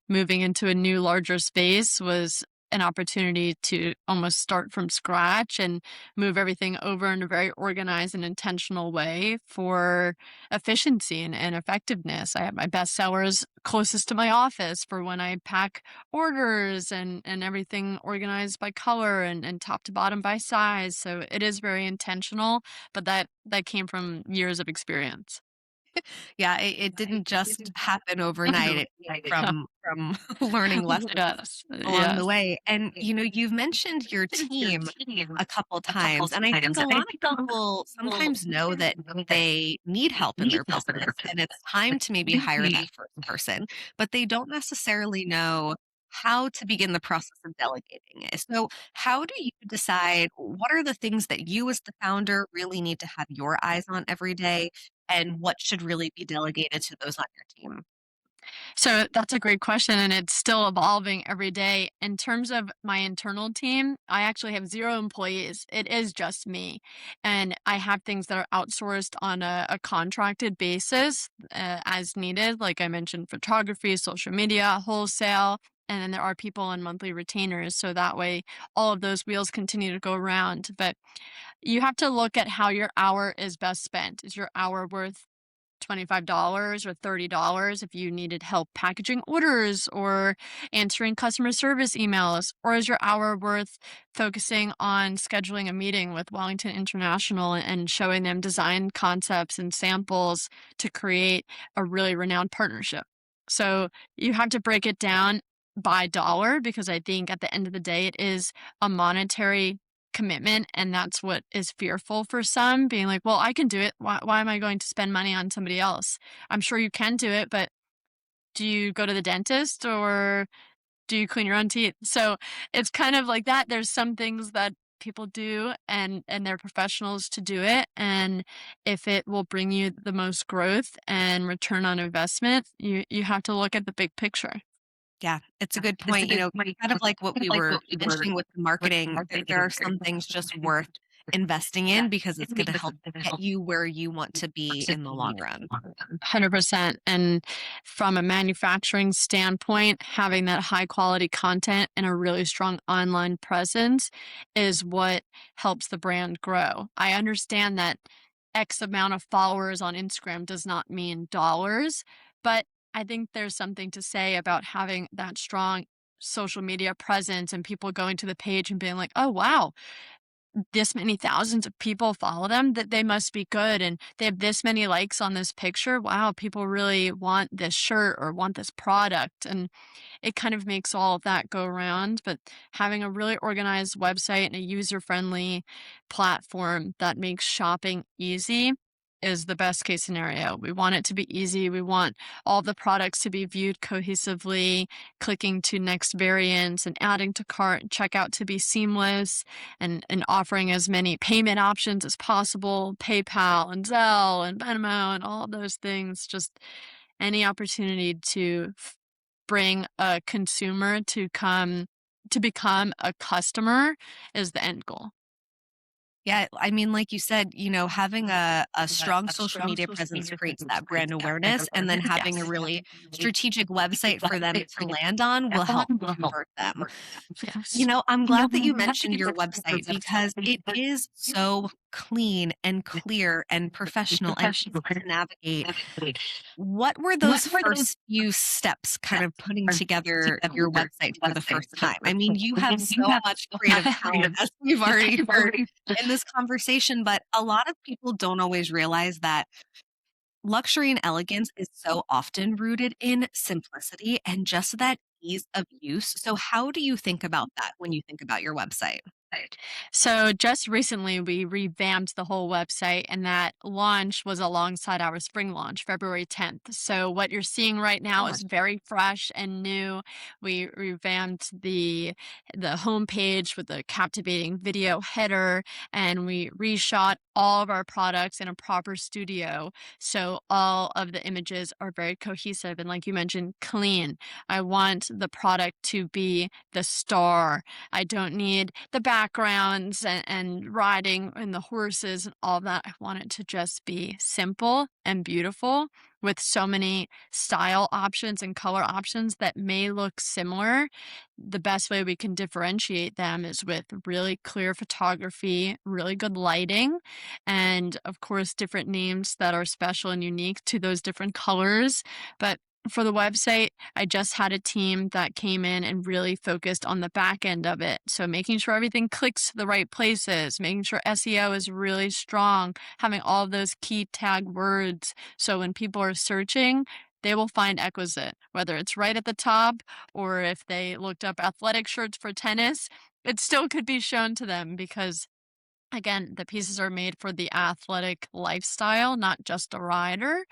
moving into a new, larger space was an opportunity to almost start from scratch and move everything over in a very organized and intentional way for efficiency and effectiveness. I have my best sellers closest to my office for when I pack orders and everything organized by color and top to bottom by size. So it is very intentional, but that came from years of experience. Yeah, it didn't just happen overnight. It came from learning lessons Yes, along the yes. way. And you've mentioned your team a couple times, and I think a lot of people sometimes know that they need help in their business and it's time to maybe hire that first person, but they don't necessarily know how to begin the process of delegating it. So, how do you decide what are the things that you as the founder really need to have your eyes on every day and what should really be delegated to those on your team? So that's a great question, and it's still evolving every day. In terms of my internal team, I actually have 0 employees. It is just me. And I have things that are outsourced on a contracted basis as needed. Like I mentioned, photography, social media, wholesale. And then there are people on monthly retainers. So that way, all of those wheels continue to go around. But you have to look at how your hour is best spent. Is your hour worth $25 or $30 if you needed help packaging orders or answering customer service emails? Or is your hour worth focusing on scheduling a meeting with Wellington International and showing them design concepts and samples to create a really renowned partnership? So you have to break it down by dollar because I think at the end of the day, it is a monetary commitment, and that's what is fearful for some, being like, well, I can do it. Why am I going to spend money on somebody else? I'm sure you can do it, but do you go to the dentist or do you clean your own teeth? So it's kind of like that. There's some things that people do and they're professionals to do it. And if it will bring you the most growth and return on investment, you have to look at the big picture. Yeah, it's a good point. Kind of like what we were mentioning with the marketing, there are some things just worth investing in because it's going to help get you where you want to be in the long run. 100%. And from a manufacturing standpoint, having that high quality content and a really strong online presence is what helps the brand grow. I understand that X amount of followers on Instagram does not mean dollars, but I think there's something to say about having that strong social media presence and people going to the page and being like, oh, wow, this many thousands of people follow them, that they must be good, and they have this many likes on this picture. Wow, people really want this shirt or want this product. And it kind of makes all of that go around. But having a really organized website and a user-friendly platform that makes shopping easy is the best case scenario. We want it to be easy. We want all the products to be viewed cohesively, clicking to next variants and adding to cart and checkout to be seamless, and offering as many payment options as possible, PayPal and Zelle and Venmo and all those things. Just any opportunity to bring a consumer to become a customer is the end goal. Yeah, I mean, like you said, having a strong social media presence creates that brand awareness, and then having a Yes. really strategic website for them to land on will help convert them. Yes. I'm glad that you mentioned your website because it is so clean and clear and professional and easy to navigate. What were those first few steps kind of putting together your website for the first time? I mean, you have so much creative talent, as we've already heard in this conversation, but a lot of people don't always realize that luxury and elegance is so often rooted in simplicity and just that ease of use. So, how do you think about that when you think about your website? So just recently, we revamped the whole website, and that launch was alongside our spring launch, February 10th. So what you're seeing right now is very fresh and new. We revamped the homepage with a captivating video header, and we reshot all of our products in a proper studio. So all of the images are very cohesive and, like you mentioned, clean. I want the product to be the star. I don't need the backgrounds and riding and the horses and all that. I want it to just be simple and beautiful with so many style options and color options that may look similar. The best way we can differentiate them is with really clear photography, really good lighting, and of course, different names that are special and unique to those different colors. But for the website, I just had a team that came in and really focused on the back end of it. So making sure everything clicks to the right places, making sure SEO is really strong, having all of those key tag words. So when people are searching, they will find Equisite, whether it's right at the top or if they looked up athletic shirts for tennis, it still could be shown to them because, again, the pieces are made for the athletic lifestyle, not just a rider,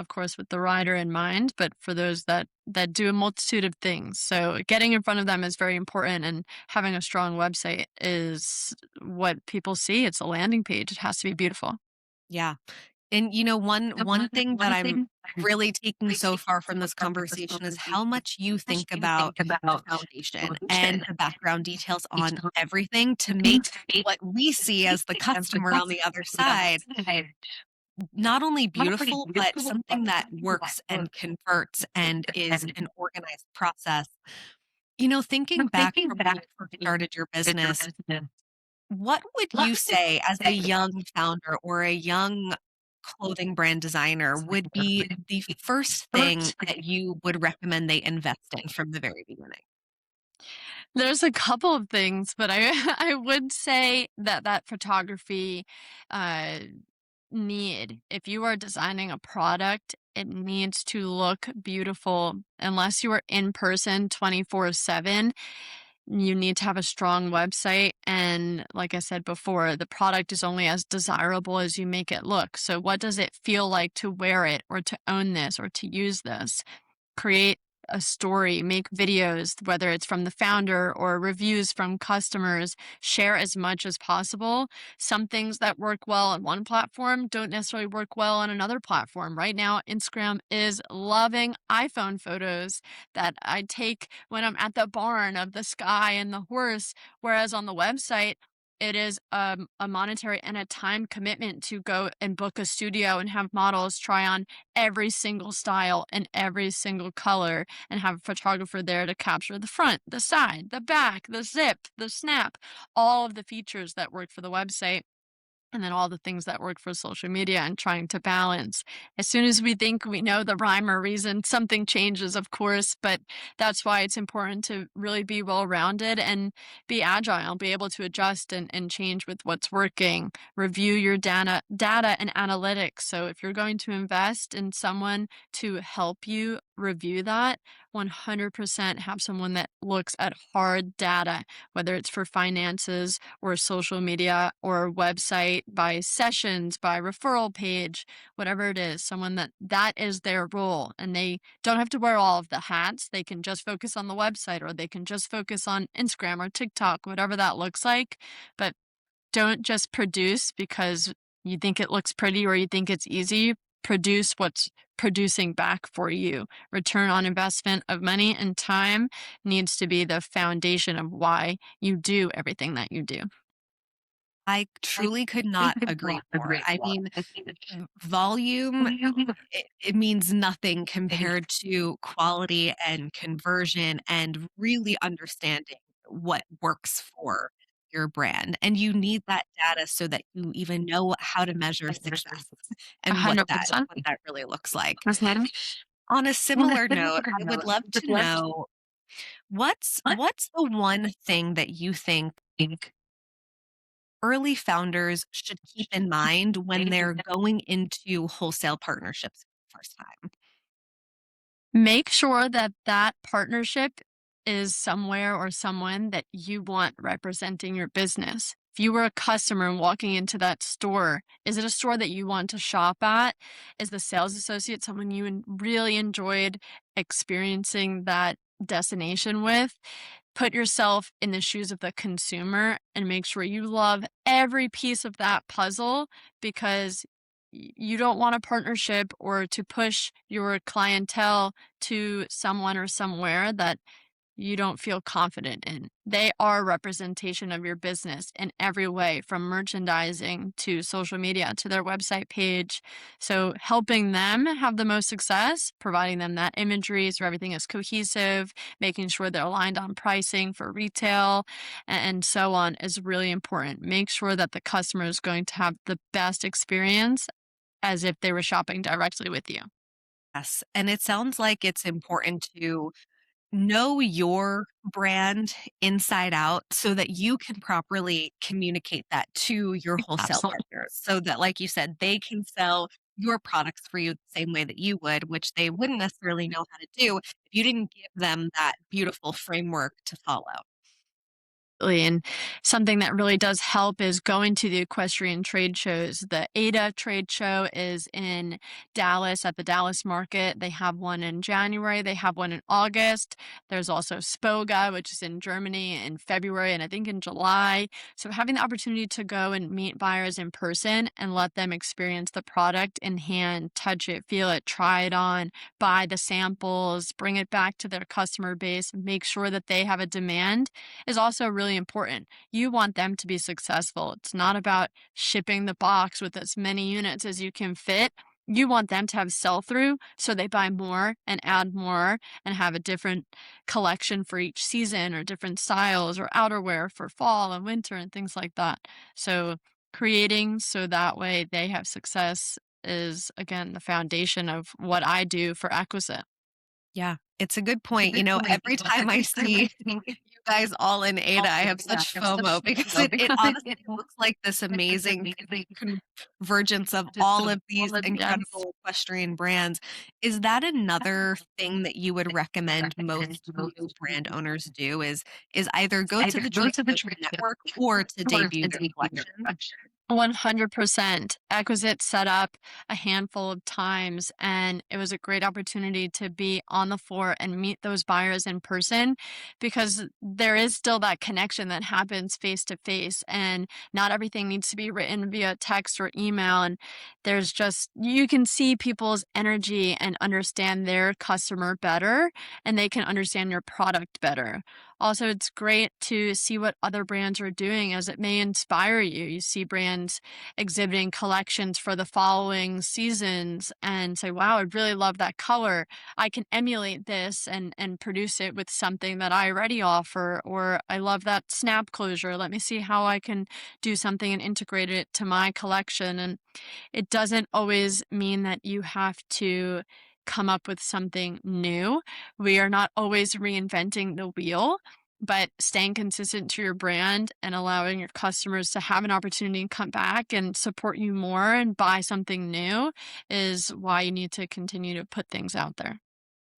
of course, with the rider in mind, but for those that do a multitude of things. So getting in front of them is very important, and having a strong website is what people see. It's a landing page. It has to be beautiful. Yeah. And one thing that I'm really taking so far from this conversation is how much you think about the foundation and the background details on everything to make what we see as the customer on the other side not only beautiful, but something that works and converts and is an organized process. Thinking back from when you first started your business, what would you say as a young founder or a young clothing brand designer would be the first thing that you would recommend they invest in from the very beginning? There's a couple of things, but I I would say that photography uh, if you are designing a product, it needs to look beautiful unless you are in person 24/7. you need to have a strong website. And like I said before, the product is only as desirable as you make it look. So, what does it feel like to wear it or to own this or to use this? Create a story, make videos, whether it's from the founder or reviews from customers, share as much as possible. Some things that work well on one platform don't necessarily work well on another platform. Right now, Instagram is loving iPhone photos that I take when I'm at the barn of the sky and the horse, whereas on the website, it is a monetary and a time commitment to go and book a studio and have models try on every single style and every single color and have a photographer there to capture the front, the side, the back, the zip, the snap, all of the features that work for the website. And then all the things that work for social media and trying to balance. As soon as we think we know the rhyme or reason, something changes, of course, but that's why it's important to really be well-rounded and be agile, be able to adjust and change with what's working. Review your data and analytics. So if you're going to invest in someone to help you review that, 100% have someone that looks at hard data, whether it's for finances or social media or website, by sessions, by referral page, whatever it is, someone that is their role and they don't have to wear all of the hats. They can just focus on the website or they can just focus on Instagram or TikTok, whatever that looks like. But don't just produce because you think it looks pretty or you think it's easy. Produce what's producing back for you. Return on investment of money and time needs to be the foundation of why you do everything that you do. I truly could not agree more. I mean, volume, it means nothing compared to quality and conversion and really understanding what works for your brand. And you need that data so that you even know how to measure success and what that 100%. what that really looks like. Mhm. On a similar note, I would love to know what's the one thing that you think early founders should keep in mind when they're going into wholesale partnerships for the first time? Make sure that that partnership is somewhere or someone that you want representing your business. If you were a customer and walking into that store, is it a store that you want to shop at? Is the sales associate someone you really enjoyed experiencing that destination with? Put yourself in the shoes of the consumer and make sure you love every piece of that puzzle, because you don't want a partnership or to push your clientele to someone or somewhere that you don't feel confident in. They are a representation of your business in every way, from merchandising to social media to their website page. So, helping them have the most success, providing them that imagery so everything is cohesive, making sure they're aligned on pricing for retail, and so on is really important. Make sure that the customer is going to have the best experience as if they were shopping directly with you. Yes, and it sounds like it's important to know your brand inside out so that you can properly communicate that to your wholesale Absolutely. partners so that, like you said, they can sell your products for you the same way that you would, which they wouldn't necessarily know how to do if you didn't give them that beautiful framework to follow. And something that really does help is going to the equestrian trade shows. The ADA trade show is in Dallas at the Dallas market. They have one in January, they have one in August. There's also SPOGA, which is in Germany in February and I think in July. So having the opportunity to go and meet buyers in person and let them experience the product in hand, touch it, feel it, try it on, buy the samples, bring it back to their customer base, make sure that they have a demand is also really important. You want them to be successful. It's not about shipping the box with as many units as you can fit. You want them to have sell through so they buy more and add more and have a different collection for each season or different styles or outerwear for fall and winter and things like that. So, creating so that way they have success is again the foundation of what I do for Equisite. Yeah, it's a good point. You know, every time I see you guys all in Ada, I have such FOMO because it honestly looks like this amazing convergence of all of these Yes. incredible equestrian brands. Is that another thing that you would recommend most new brand owners do is either go to the trade shows and network or to debut their collection? 100%. Equisite set up a handful of times, and it was a great opportunity to be on the floor and meet those buyers in person because there is still that connection that happens face to face, and not everything needs to be written via text or email. And there's just, you can see people's energy and understand their customer better, and they can understand your product better. Also, it's great to see what other brands are doing as it may inspire you. You see brands exhibiting collections for the following seasons and say, wow, I really love that color. I can emulate this and produce it with something that I already offer. Or I love that snap closure. Let me see how I can do something and integrate it to my collection. And it doesn't always mean that you have to come up with something new. We are not always reinventing the wheel, but staying consistent to your brand and allowing your customers to have an opportunity to come back and support you more and buy something new is why you need to continue to put things out there.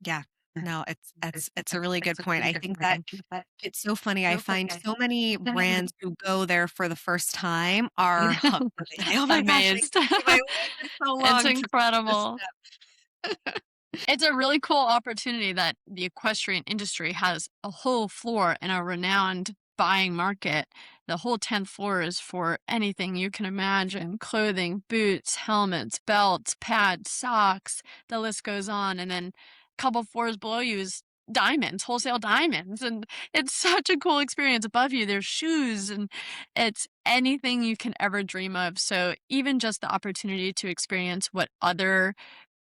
Yeah. No, it's a really good point. I think that it's so funny. I find so many brands who go there for the first time are hooked. They say, "Oh my gosh, I can't Amazed. believe I waited so It's long to take this incredible. step." It's a really cool opportunity that the equestrian industry has a whole floor in a renowned buying market. The whole 10th floor is for anything you can imagine: clothing, boots, helmets, belts, pads, socks, the list goes on. And then a couple floors below you is diamonds, wholesale diamonds. And it's such a cool experience. Above you, there's shoes, and it's anything you can ever dream of. So, even just the opportunity to experience what other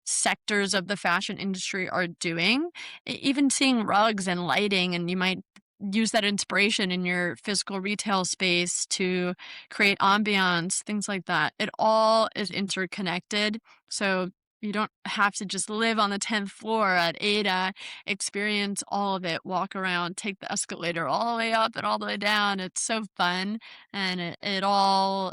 sectors of the fashion industry are doing. Even seeing rugs and lighting, and you might use that inspiration in your physical retail space to create ambiance, things like that. It all is interconnected. So you don't have to just live on the 10th floor at Ada, experience all of it, walk around, take the escalator all the way up and all the way down. It's so fun, and it all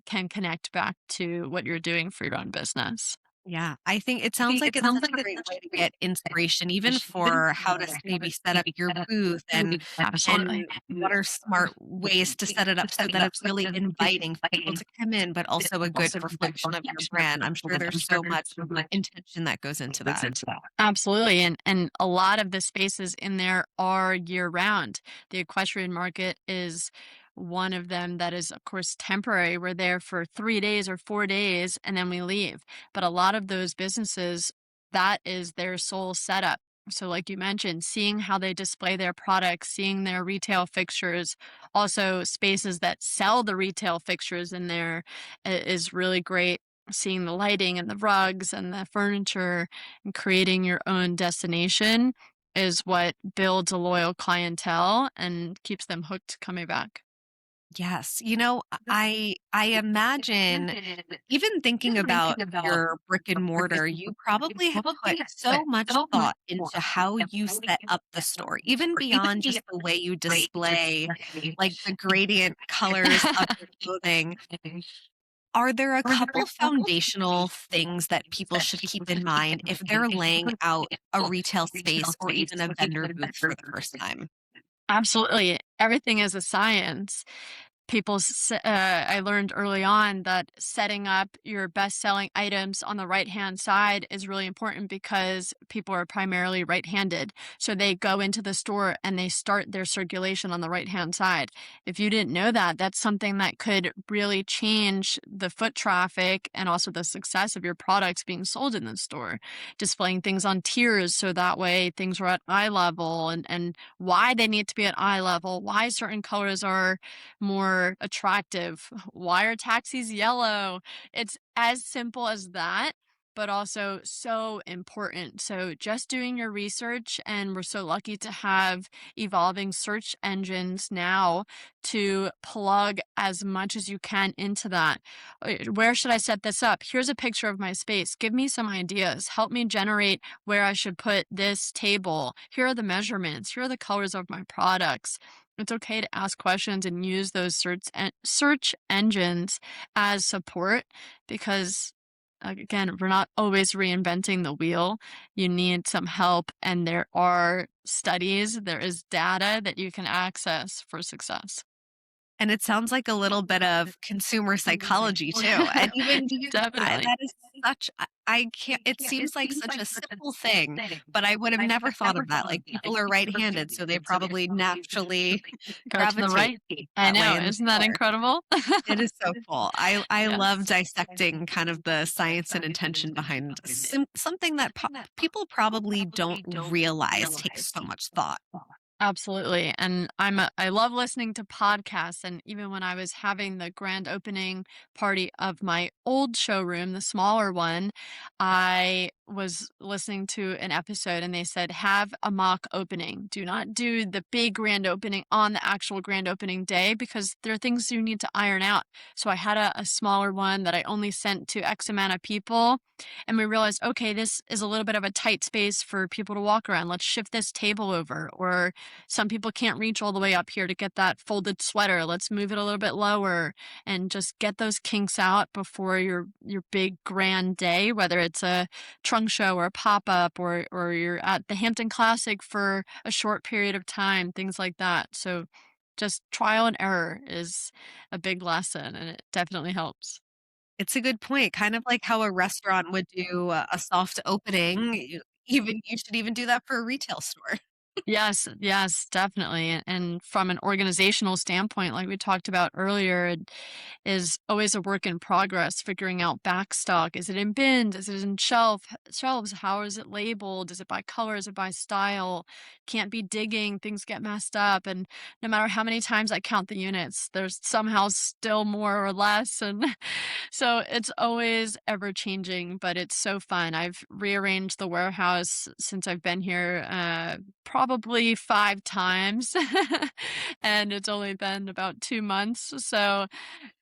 can connect back to what you're doing for your own business. Yeah, I think it sounds like it's such a great way to get inspiration even for how to maybe set up your booth and Absolutely. what are smart ways to set it up so that it's really inviting for people to come in, but also a good reflection of your brand. I'm sure there's so much intention that goes into that. Absolutely. And a lot of the spaces in there are year round. The equestrian market is one of them that is, of course, temporary. We're there for 3 days or 4 days and then we leave. But a lot of those businesses, that is their sole setup. So, like you mentioned, seeing how they display their products, seeing their retail fixtures, also spaces that sell the retail fixtures in there is really great. Seeing the lighting and the rugs and the furniture and creating your own destination is what builds a loyal clientele and keeps them hooked coming back. Yes, you know, I imagine even thinking about your brick and mortar, you probably have put so much thought into how you set up the store, even beyond just the way you display, like, the gradient colors of your clothing. Are there a couple foundational things that people should keep in mind if they're laying out a retail space or even a vendor booth for the first time? Absolutely. Everything is a science. I learned early on that setting up your best selling items on the right hand side is really important because people are primarily right handed. So they go into the store and they start their circulation on the right hand side. If you didn't know that, that's something that could really change the foot traffic and also the success of your products being sold in the store. Displaying things on tiers so that way things are at eye level, and why they need to be at eye level, why certain colors are more attractive. Why are taxis yellow? It's as simple as that. but also so important. So just doing your research, and we're so lucky to have evolving search engines now to plug as much as you can into that. Where should I set this up? Here's a picture of my space. Give me some ideas. Help me generate where I should put this table. Here are the measurements. Here are the colors of my products. It's okay to ask questions and use those search engines as support, because again, we're not always reinventing the wheel. You need some help, and there are studies, there is data that you can access for success. And it sounds like a little bit of consumer psychology too. And even Definitely. that is such, I can't, it seems like such a simple thing, but I would have never thought of that. Like people are right-handed, so they probably naturally Go to the gravitate right. I that way know. in the Isn't that store. incredible? It is so cool. I love Yes. dissecting kind of the science and intention behind something that people probably don't realize takes so much thought. Absolutely. And I love listening to podcasts. And even when I was having the grand opening party of my old showroom, the smaller one, I was listening to an episode and they said, have a mock opening. Do not do the big grand opening on the actual grand opening day, because there are things you need to iron out. So I had a smaller one that I only sent to X amount of people. And we realized, okay, this is a little bit of a tight space for people to walk around. Let's shift this table over. Or some people can't reach all the way up here to get that folded sweater. Let's move it a little bit lower and just get those kinks out before your big grand day, whether it's a trunk show or a pop-up, or you're at the Hampton Classic for a short period of time, things like that. So just trial and error is a big lesson, and it definitely helps. It's a good point, kind of like how a restaurant would do a soft opening, even you should even do that for a retail store. Yes, yes, definitely. And from an organizational standpoint, like we talked about earlier, it is always a work in progress, figuring out back stock. Is it in bins? Is it in shelves? How is it labeled? Is it by color? Is it by style? Can't be digging, things get messed up. And no matter how many times I count the units, there's somehow still more or less. And so it's always ever changing, but it's so fun. I've rearranged the warehouse since I've been here, probably 5 times, and it's only been about 2 months, so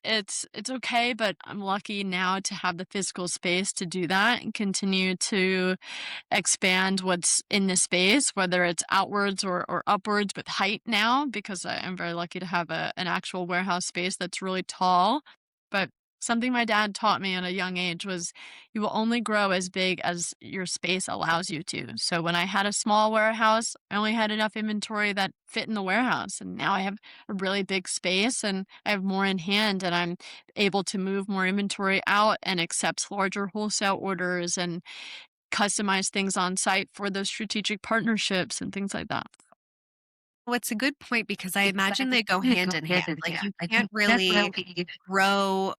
it's okay, but I'm lucky now to have the physical space to do that and continue to expand what's in the space, whether it's outwards or upwards with height now, because I'm very lucky to have an actual warehouse space that's really tall. But something my dad taught me at a young age was you will only grow as big as your space allows you to. So when I had a small warehouse, I only had enough inventory that fit in the warehouse. And now I have a really big space and I have more in hand, and I'm able to move more inventory out and accept larger wholesale orders and customize things on site for those strategic partnerships and things like that. Well, it's a good point because I imagine they go hand in hand. Like you can't really grow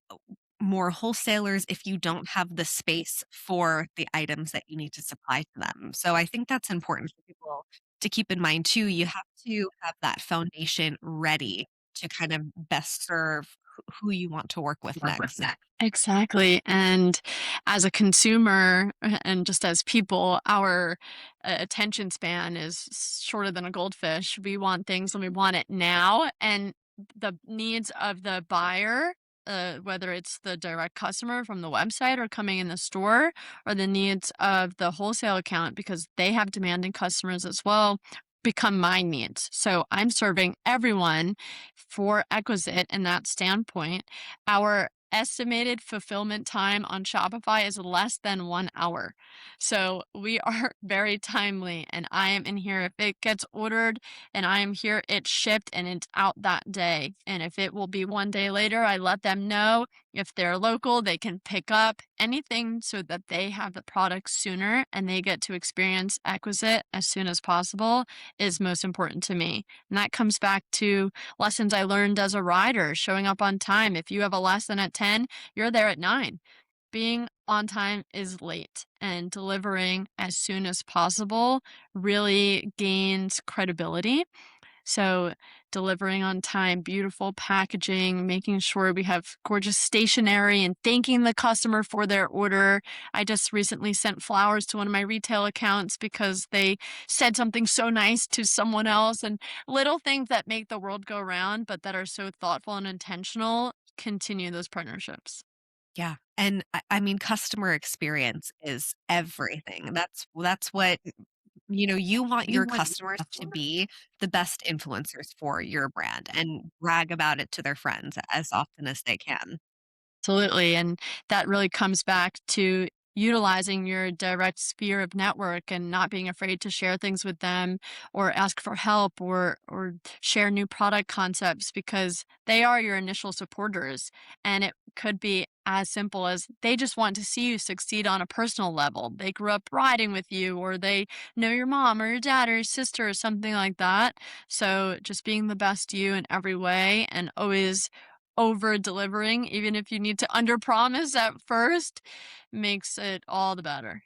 more wholesalers if you don't have the space for the items that you need to supply to them. So I think that's important for people to keep in mind too. You have to have that foundation ready to kind of best serve who you want to work with next. Exactly. And as a consumer and just as people, our attention span is shorter than a goldfish. We want things and we want it now. And the needs of the buyer, whether it's the direct customer from the website or coming in the store, or the needs of the wholesale account, because they have demanding customers as well, become my needs. So I'm serving everyone for Equisite in that standpoint. Our estimated fulfillment time on Shopify is less than 1 hour. So we are very timely, and I am in here. If it gets ordered and I am here, it's shipped and it's out that day. And if it will be one day later, I let them know. If they're local, they can pick up anything so that they have the product sooner and they get to experience Equisite as soon as possible is most important to me. And that comes back to lessons I learned as a rider, showing up on time. If you have a lesson at 10, you're there at 9. Being on time is late, and delivering as soon as possible really gains credibility. So delivering on time, beautiful packaging, making sure we have gorgeous stationery, and thanking the customer for their order. I just recently sent flowers to one of my retail accounts because they said something so nice to someone else, and little things that make the world go round, but that are so thoughtful and intentional continue those partnerships. Yeah. And I mean, customer experience is everything. That's what, you want your customers to be the best influencers for your brand and brag about it to their friends as often as they can. Absolutely. And that really comes back to utilizing your direct sphere of network and not being afraid to share things with them or ask for help or share new product concepts, because they are your initial supporters. And it could be as simple as they just want to see you succeed on a personal level. They grew up riding with you, or they know your mom or your dad or your sister or something like that. So just being the best you in every way and always over delivering, even if you need to under promise at first, makes it all the better.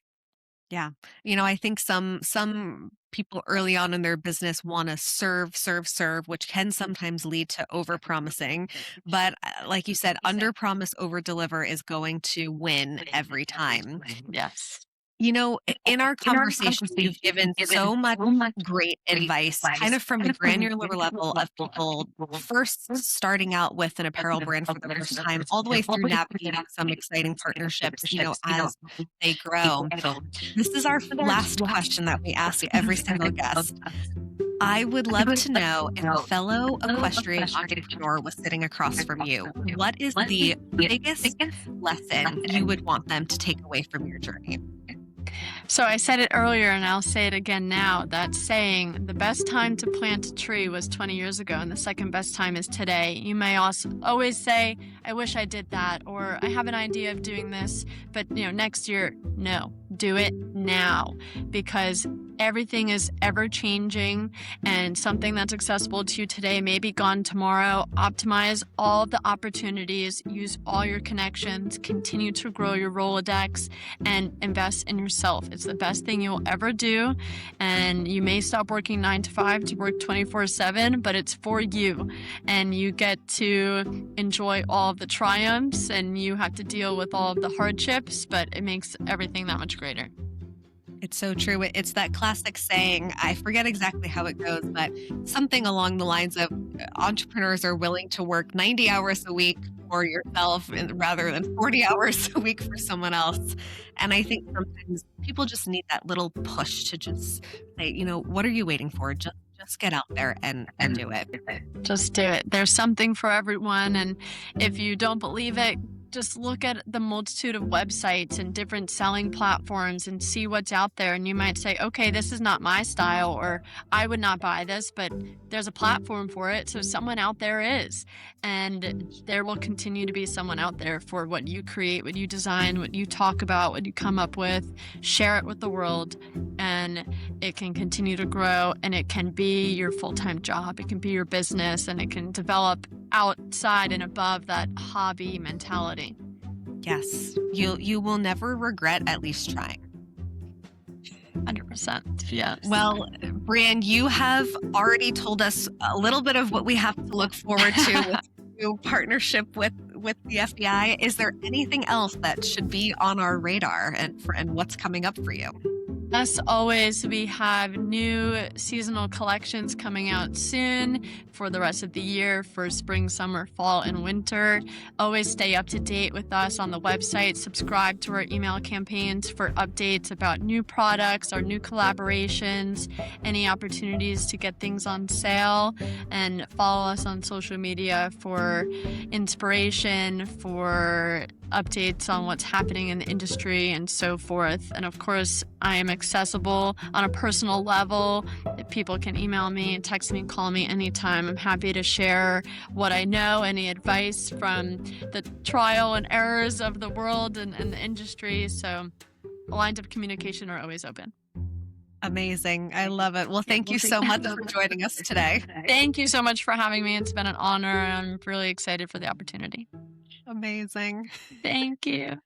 Yeah. I think some people early on in their business want to serve, serve, serve, which can sometimes lead to over promising. But like you said, under promise, over deliver is going to win every time. Yes. In our conversations, you've given so much great advice, kind of from the granular level of people first starting out with an apparel brand for the first time, all the way through navigating some exciting partnerships, as they grow. This is our last question that we ask every single guest. I would love to know, if a fellow equestrian entrepreneur was sitting across from you, what is the biggest lesson you would want them to take away from your journey? So I said it earlier and I'll say it again now, that saying, the best time to plant a tree was 20 years ago and the second best time is today. You may also always say, I wish I did that, or I have an idea of doing this, but next year, no, do it now, because everything is ever changing and something that's accessible to you today may be gone tomorrow. Optimize all of the opportunities, use all your connections, continue to grow your Rolodex, and invest in yourself. It's the best thing you'll ever do. And you may stop working 9 to 5 to work 24/7, but it's for you. And you get to enjoy all of the triumphs, and you have to deal with all of the hardships, but it makes everything that much greater. It's so true. It's that classic saying, I forget exactly how it goes, but something along the lines of entrepreneurs are willing to work 90 hours a week for yourself rather than 40 hours a week for someone else. And I think sometimes people just need that little push to just say, what are you waiting for? Just get out there and do it. Just do it. There's something for everyone. And if you don't believe it, just look at the multitude of websites and different selling platforms and see what's out there. And you might say, okay, this is not my style, or I would not buy this, but there's a platform for it. So someone out there is, and there will continue to be someone out there for what you create, what you design, what you talk about, what you come up with. Share it with the world, and it can continue to grow, and it can be your full-time job. It can be your business, and it can develop outside and above that hobby mentality. Yes, you will never regret at least trying. 100%. Yes. Well, Brianne, you have already told us a little bit of what we have to look forward to with your partnership with the FEI. Is there anything else that should be on our radar and what's coming up for you? As always, we have new seasonal collections coming out soon for the rest of the year for spring, summer, fall, and winter. Always stay up to date with us on the website. Subscribe to our email campaigns for updates about new products, our new collaborations, any opportunities to get things on sale, and follow us on social media for inspiration, for updates on what's happening in the industry and so forth. And of course, I am accessible on a personal level. People can email me, text me, call me anytime. I'm happy to share what I know, any advice from the trial and errors of the world and the industry. So lines of communication are always open. Amazing. I love it. Well, thank you so much for joining us today. Thank you so much for having me. It's been an honor. I'm really excited for the opportunity. Amazing. Thank you.